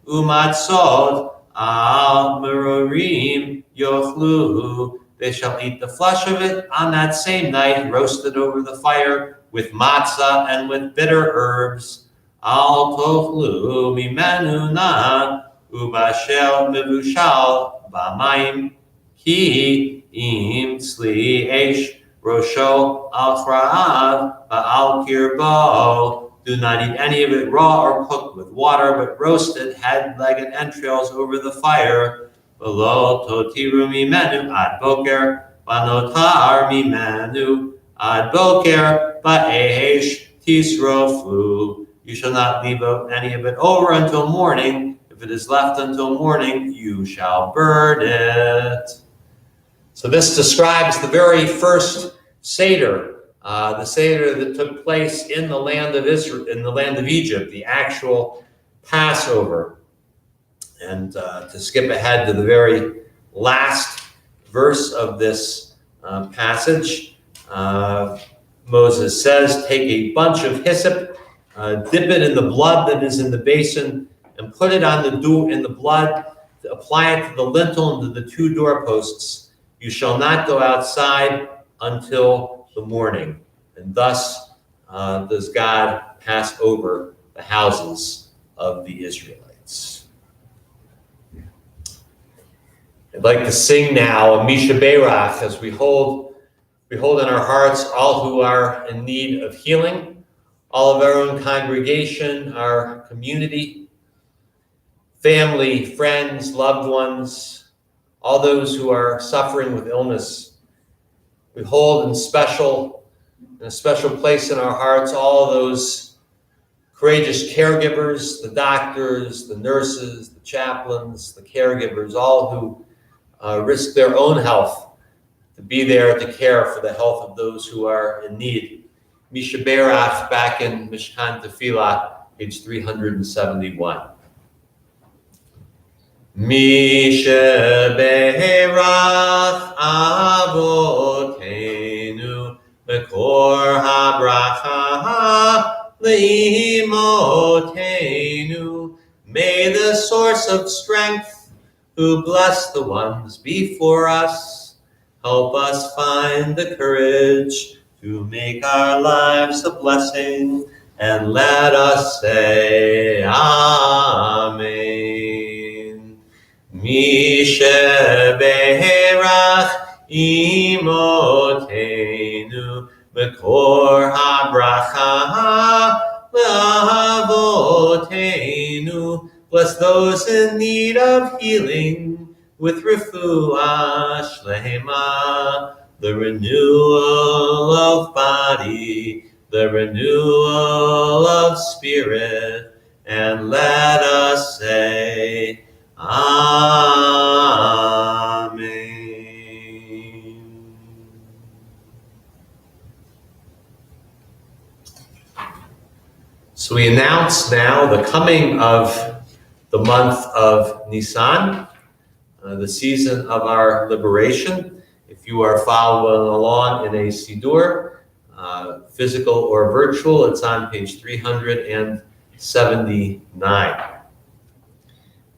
umatzot al merorim yochlu. They shall eat the flesh of it on that same night, roasted over the fire with matzah and with bitter herbs. Al tochlu mimenu na ubashel mevushal b'mayim ki im tzli esh rosho al chrav ba'al kirbo. Do not eat any of it raw or cooked with water, but roasted, head, leg, and entrails over the fire. V'lo totiru mimenu ad boker v'notar mimenu ad boker ba'esh tisrofu. You shall not leave any of it over until morning. If it is left until morning, you shall burn it. So this describes the very first Seder, the Seder that took place in the land of Israel, in the land of Egypt, the actual Passover. And to skip ahead to the very last verse of this passage, Moses says, take a bunch of hyssop, dip it in the blood that is in the basin, and put it on in the blood, apply it to the lintel and to the 2 doorposts. You shall not go outside until the morning. And thus does God pass over the houses of the Israelites. I'd like to sing now a Misha Berach as we hold in our hearts all who are in need of healing, all of our own congregation, our community, family, friends, loved ones, all those who are suffering with illness. We hold in a special place in our hearts all those courageous caregivers, the doctors, the nurses, the chaplains, the caregivers, all who risk their own health to be there to care for the health of those who are in need. Misha Berach, back in Mishkan Tefillah, page 371. Misha Berach Avotenu Mekor HaBracha Leimotenu. May the source of strength who bless the ones before us help us find the courage to make our lives a blessing, and let us say Amen. Misha Berach Imotenu Mekor HaBracha Le'avotenu. Bless those in need of healing with refuah shlema, the renewal of body, the renewal of spirit, and let us say Amen. So we announce now the coming of the month of Nisan, the season of our liberation. If you are following along in a Siddur, physical or virtual, it's on page 379.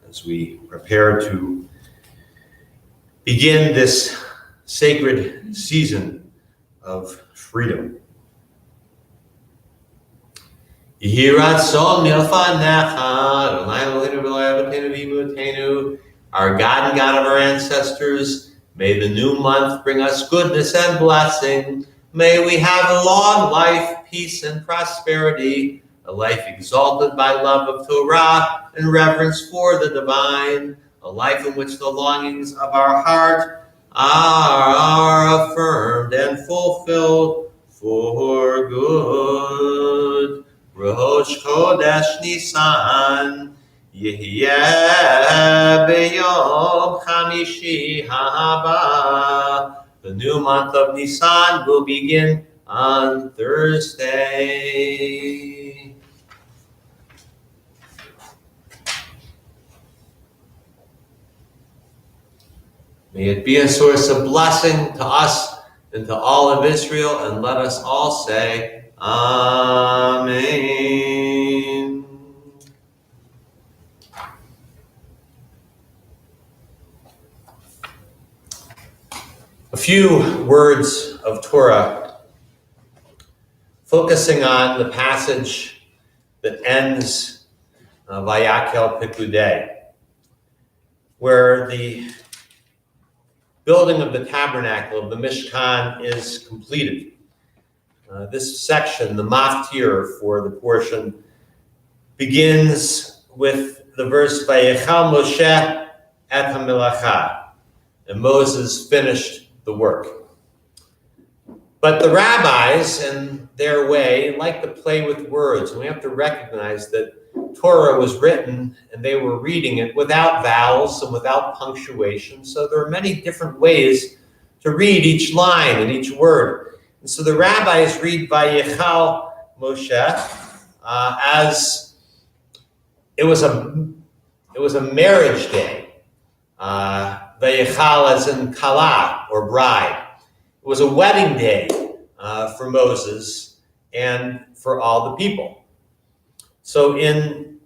As we prepare to begin this sacred season of freedom. Our God and God of our ancestors, may the new month bring us goodness and blessing. May we have a long life, peace and prosperity, a life exalted by love of Torah and reverence for the divine, a life in which the longings of our heart are affirmed and fulfilled for good. Rosh Chodesh Nisan, Yehyeh B'Yom Chamishi Haba. The new month of Nisan will begin on Thursday. May it be a source of blessing to us and to all of Israel, and let us all say, Amen. A few words of Torah, focusing on the passage that ends Vayakel Pikudei, where the building of the tabernacle, of the Mishkan, is completed. This section, the maftir for the portion, begins with the verse, Vayechal Moshe et ha-melacha, and Moses finished the work. But the rabbis, in their way, like to play with words, and we have to recognize that Torah was written and they were reading it without vowels and without punctuation, so there are many different ways to read each line and each word. And so the rabbis read Vayechal Moshe as it was a marriage day. Vayechal as in kala, or bride. It was a wedding day for Moses and for all the people. So in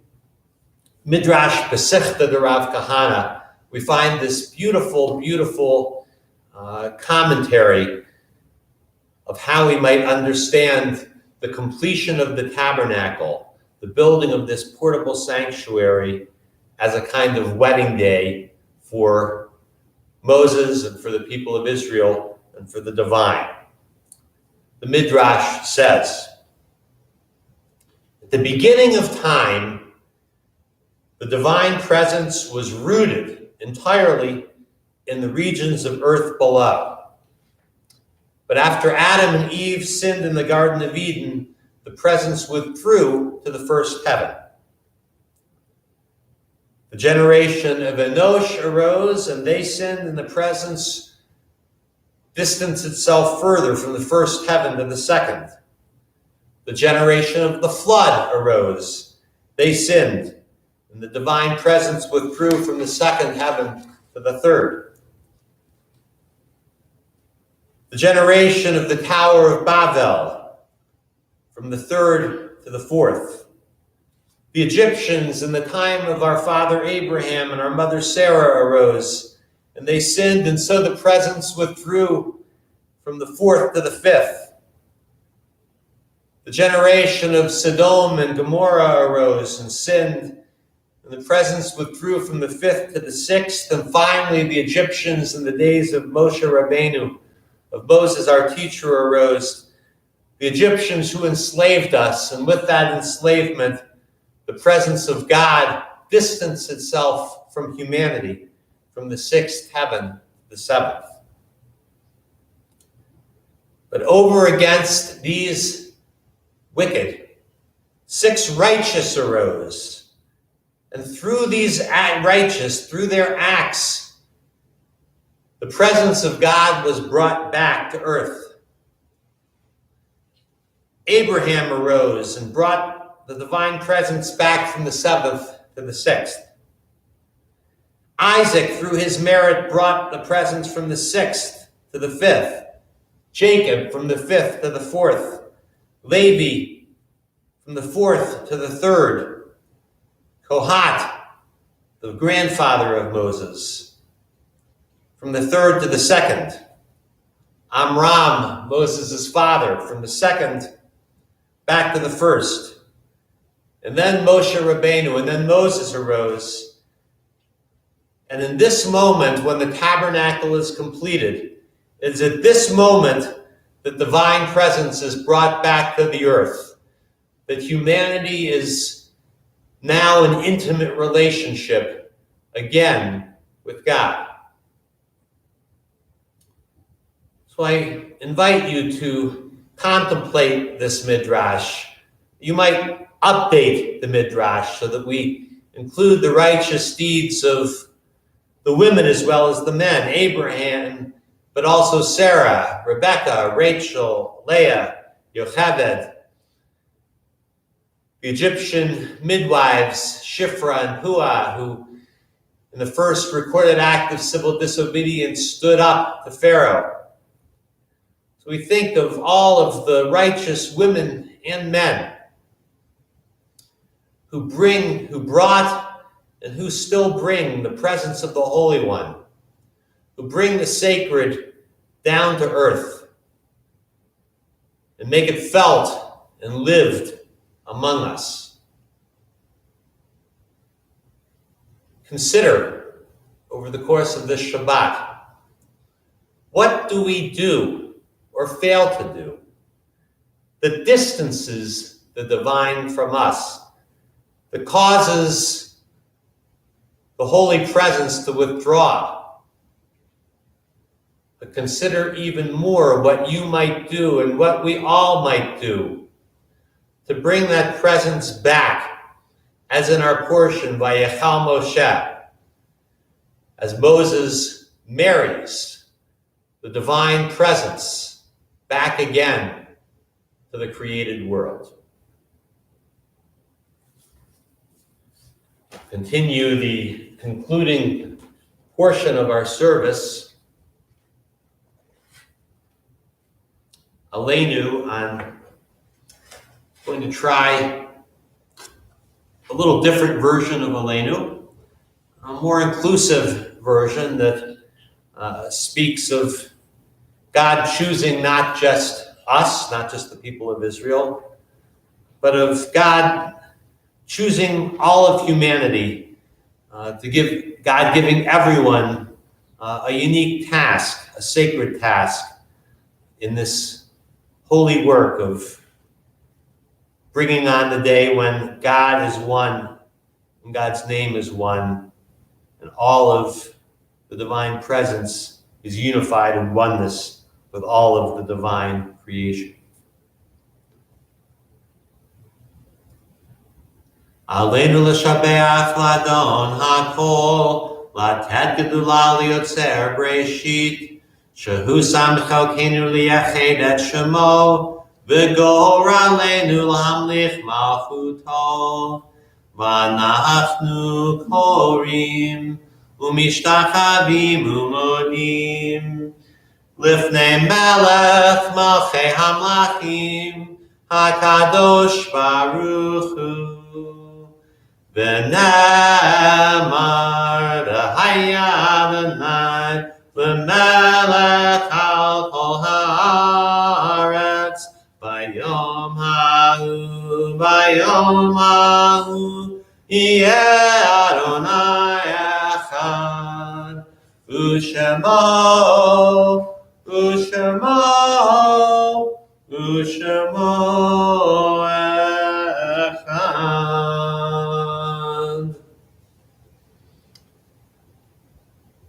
Midrash Besichta de Rav Kahana, we find this beautiful, beautiful commentary of how we might understand the completion of the tabernacle, the building of this portable sanctuary, as a kind of wedding day for Moses and for the people of Israel and for the divine. The Midrash says, at the beginning of time, the divine presence was rooted entirely in the regions of earth below. But after Adam and Eve sinned in the Garden of Eden, the presence withdrew to the first heaven. The generation of Enosh arose, and they sinned, and the presence distanced itself further from the first heaven to the second. The generation of the flood arose. They sinned, and the divine presence withdrew from the second heaven to the third. The generation of the Tower of Babel, from the third to the fourth. The Egyptians in the time of our father Abraham and our mother Sarah arose, and they sinned, and so the presence withdrew from the fourth to the fifth. The generation of Sodom and Gomorrah arose and sinned, and the presence withdrew from the fifth to the sixth. And finally, the Egyptians in the days of Moshe Rabbeinu, of Moses our teacher, arose. The Egyptians who enslaved us, and with that enslavement, the presence of God distanced itself from humanity, from the sixth heaven to the seventh. But over against these wicked, six righteous arose. And through these righteous, through their acts, the presence of God was brought back to earth. Abraham arose and brought the divine presence back from the seventh to the sixth. Isaac, through his merit, brought the presence from the sixth to the fifth. Jacob, from the fifth to the fourth. Levi, from the fourth to the third. Kohat, the grandfather of Moses, from the third to the second. Amram, Moses' father, from the second back to the first. And then Moshe Rabbeinu, and then Moses arose. And in this moment, when the tabernacle is completed, it's at this moment that divine presence is brought back to the earth, that humanity is now in intimate relationship again with God. So I invite you to contemplate this midrash. You might update the midrash so that we include the righteous deeds of the women as well as the men, Abraham, but also Sarah, Rebecca, Rachel, Leah, Yocheved, the Egyptian midwives, Shiphrah and Puah, who in the first recorded act of civil disobedience stood up to Pharaoh. So we think of all of the righteous women and men who brought, and who still bring the presence of the Holy One, who bring the sacred down to earth and make it felt and lived among us. Consider over the course of this Shabbat, what do we do or fail to do that distances the divine from us, that causes the holy presence to withdraw? But consider even more what you might do and what we all might do to bring that presence back, as in our portion by Yechal Moshe, as Moses marries the divine presence back again to the created world. Continue the concluding portion of our service, Aleinu. I'm going to try a little different version of Aleinu, a more inclusive version that speaks of God choosing not just us, not just the people of Israel, but of God choosing all of humanity, God giving everyone a unique task, a sacred task in this holy work of bringing on the day when God is one, and God's name is one, and all of the divine presence is unified in oneness with all of the divine creation. Aleinu l'shabeach l'adon hakol, latet gedula liotzer breshit, shehu sam chalkeinu liyached et shemo, v'gor aleinu l'hamlich malchuto, v'anachnu korim, umishtachavim umodim, lifnei melech malchei hamlachim, hakadosh baruch hu. V'nemar v'haya Adonai l'melech al kol haaretz bayom hahu yeh Adonai echad u'shemo echad.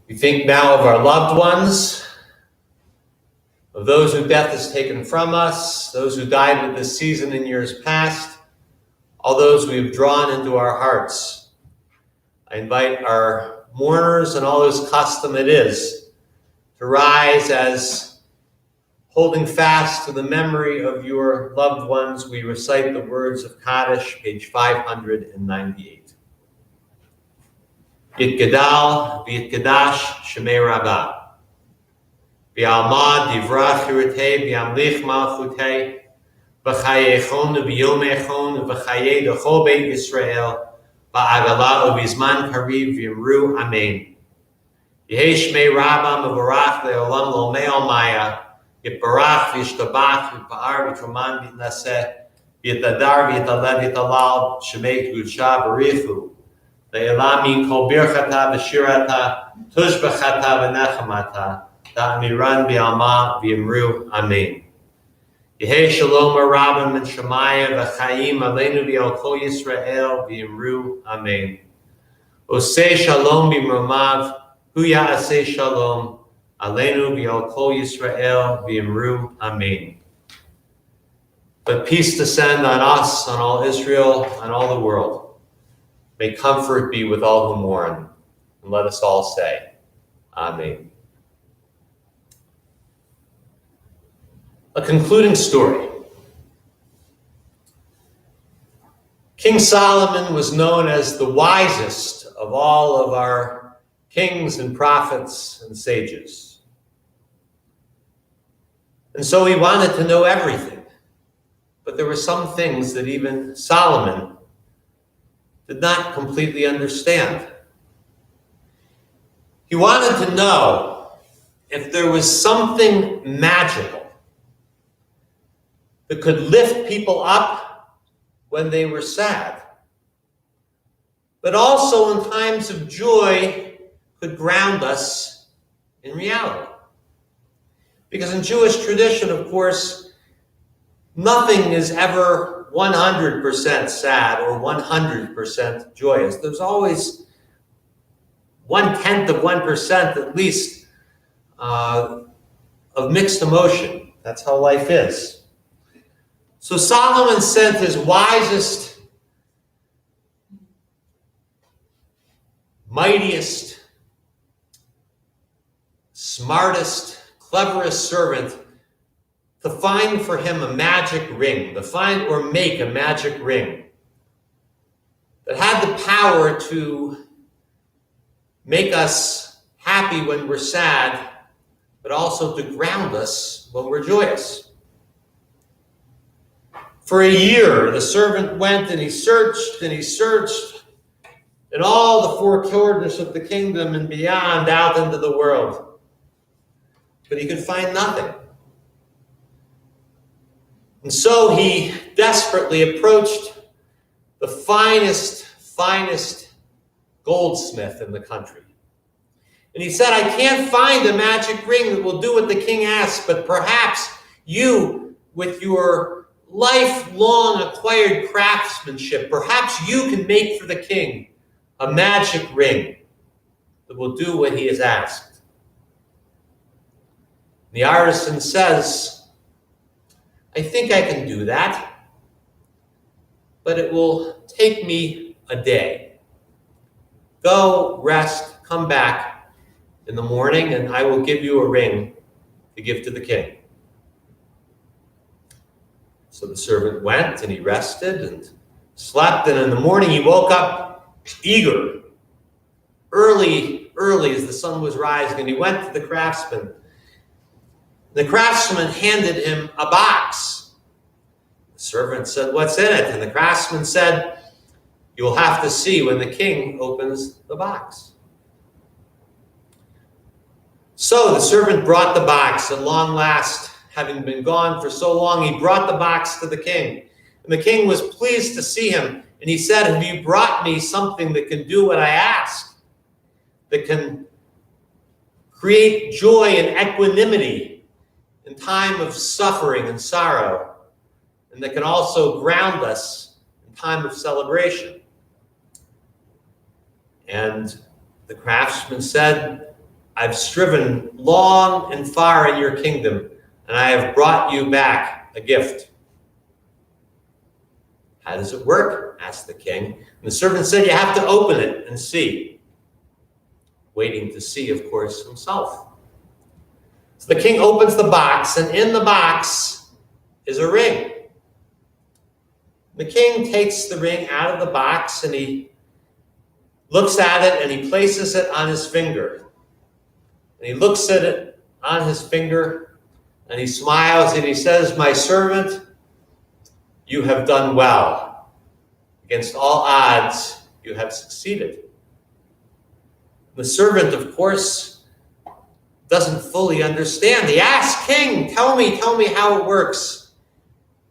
We think now of our loved ones, of those whose death is taken from us, those who died with this season in years past, all those we have drawn into our hearts. I invite our mourners and all whose custom it is to rise as, holding fast to the memory of your loved ones, we recite the words of Kaddish, page 598. Yitgadal v'yitgadash shemei rabbah. V'yalmad divrach hiratei v'yamlich malchutei v'chayechon v'yomechon v'chayei d'chol beit Yisrael v'agala u'bizman kariv v'yimru amen. Yehei shmei rabbah mevorach le'olam lo me'omaya yitbarach v'yishtabach v'pa'ar v'troman v'yitnaseh v'yitadar v'yitaleh v'yitalal shemei k'udshah b'richu Le'elamin kol birchata v'shirata tushbachata v'nechamata da'amiran b'alma v'yimru amen. Yehei shalom arabim min Shemaya v'chaim aleinu v'al kol Yisrael v'yimru amen. Oseh shalom b'mromav hu ya'aseh shalom aleinu v'al kol Yisrael v'yimru amen. Let peace descend on us, on all Israel, on all the world. May comfort be with all who mourn, and let us all say, Amen. A concluding story. King Solomon was known as the wisest of all of our kings and prophets and sages. And so he wanted to know everything. But there were some things that even Solomon did not completely understand. He wanted to know if there was something magical that could lift people up when they were sad, but also in times of joy could ground us in reality. Because in Jewish tradition, of course, nothing is ever 100% sad or 100% joyous. There's always 0.1% at least of mixed emotion. That's how life is. So Solomon sent his wisest, mightiest, smartest, cleverest servant to find for him a magic ring, to find or make a magic ring that had the power to make us happy when we're sad, but also to ground us when we're joyous. For a year, the servant went and he searched in all the four corners of the kingdom and beyond out into the world. But he could find nothing. And so he desperately approached the finest goldsmith in the country. And he said, I can't find a magic ring that will do what the king asks, but perhaps you, with your lifelong acquired craftsmanship, perhaps you can make for the king a magic ring that will do what he has asked. The artisan says, I think I can do that, but it will take me a day. Go, rest, come back in the morning, and I will give you a ring to give to the king. So the servant went, and he rested and slept, and in the morning he woke up eager. Early as the sun was rising, and he went to the craftsman. The craftsman handed him a box. The servant said, what's in it? And the craftsman said, you'll have to see when the king opens the box. So the servant brought the box. At long last, having been gone for so long, he brought the box to the king. And the king was pleased to see him. And he said, have you brought me something that can do what I ask? That can create joy and equanimity in time of suffering and sorrow, and that can also ground us in time of celebration. And the craftsman said, I've striven long and far in your kingdom, and I have brought you back a gift. How does it work? Asked the king. And the servant said, you have to open it and see. Waiting to see, of course, himself. So the king opens the box, and in the box is a ring. The king takes the ring out of the box, and he looks at it, and he places it on his finger. And he looks at it on his finger, and he smiles, and he says, my servant, you have done well. Against all odds, you have succeeded. The servant, of course, doesn't fully understand. He asks, king, tell me how it works.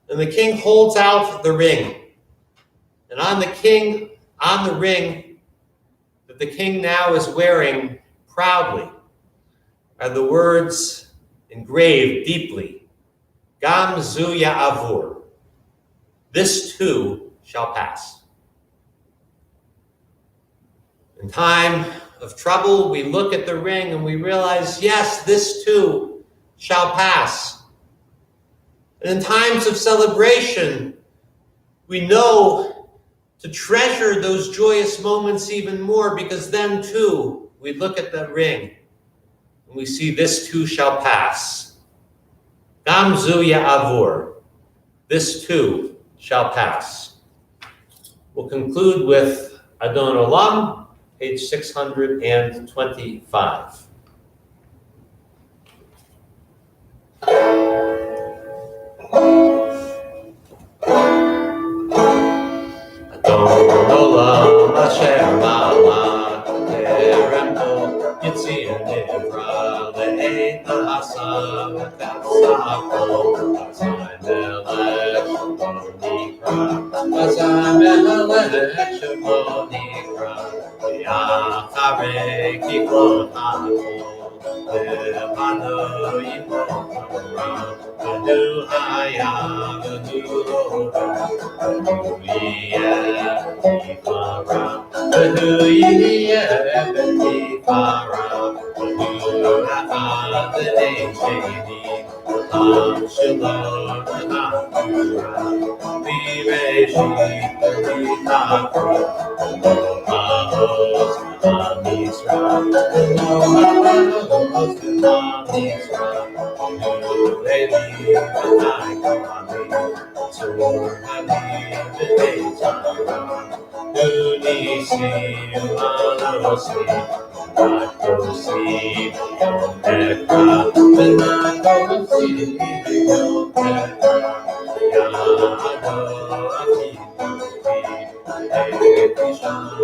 And the king holds out the ring. And on the ring that the king now is wearing proudly, are the words engraved deeply, Gam zu ya'avur, this too shall pass. In time of trouble, we look at the ring and we realize, yes, this too shall pass. And in times of celebration, we know to treasure those joyous moments even more, because then too, we look at the ring and we see this too shall pass. Gam zu ya'avur, this too shall pass. We'll conclude with Adon Olam, page 625. Adon Olam asher malach terembo yitzir nivra le'et ha'asa v'katzako azay melech shemo nikra azay melech shemo nikra Yachare kikot hakol Levano yimot V'nu haya v'nu loda V'nu yiyeh v'tifara V'nu yiyeh v'tifara V'nu ha'ad v'nein sheni V'ham shalom v'ha'ura V'reshit v'nitakro Ma'os v'ha'mizrach Ma'os v'ha'mizrach V'nu Eli v'nai k'mami Tzur ha'mi v'teitara V'nu nisi v'anosi V'natosi v'yomekra V'natosi v'yomekra Ya'ado afidofi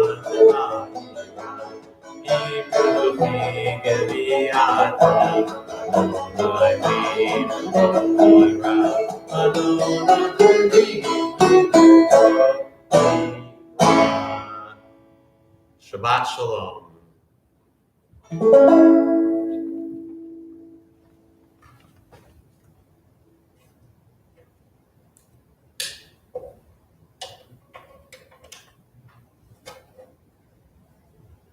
Ibrahim Shabbat Shalom.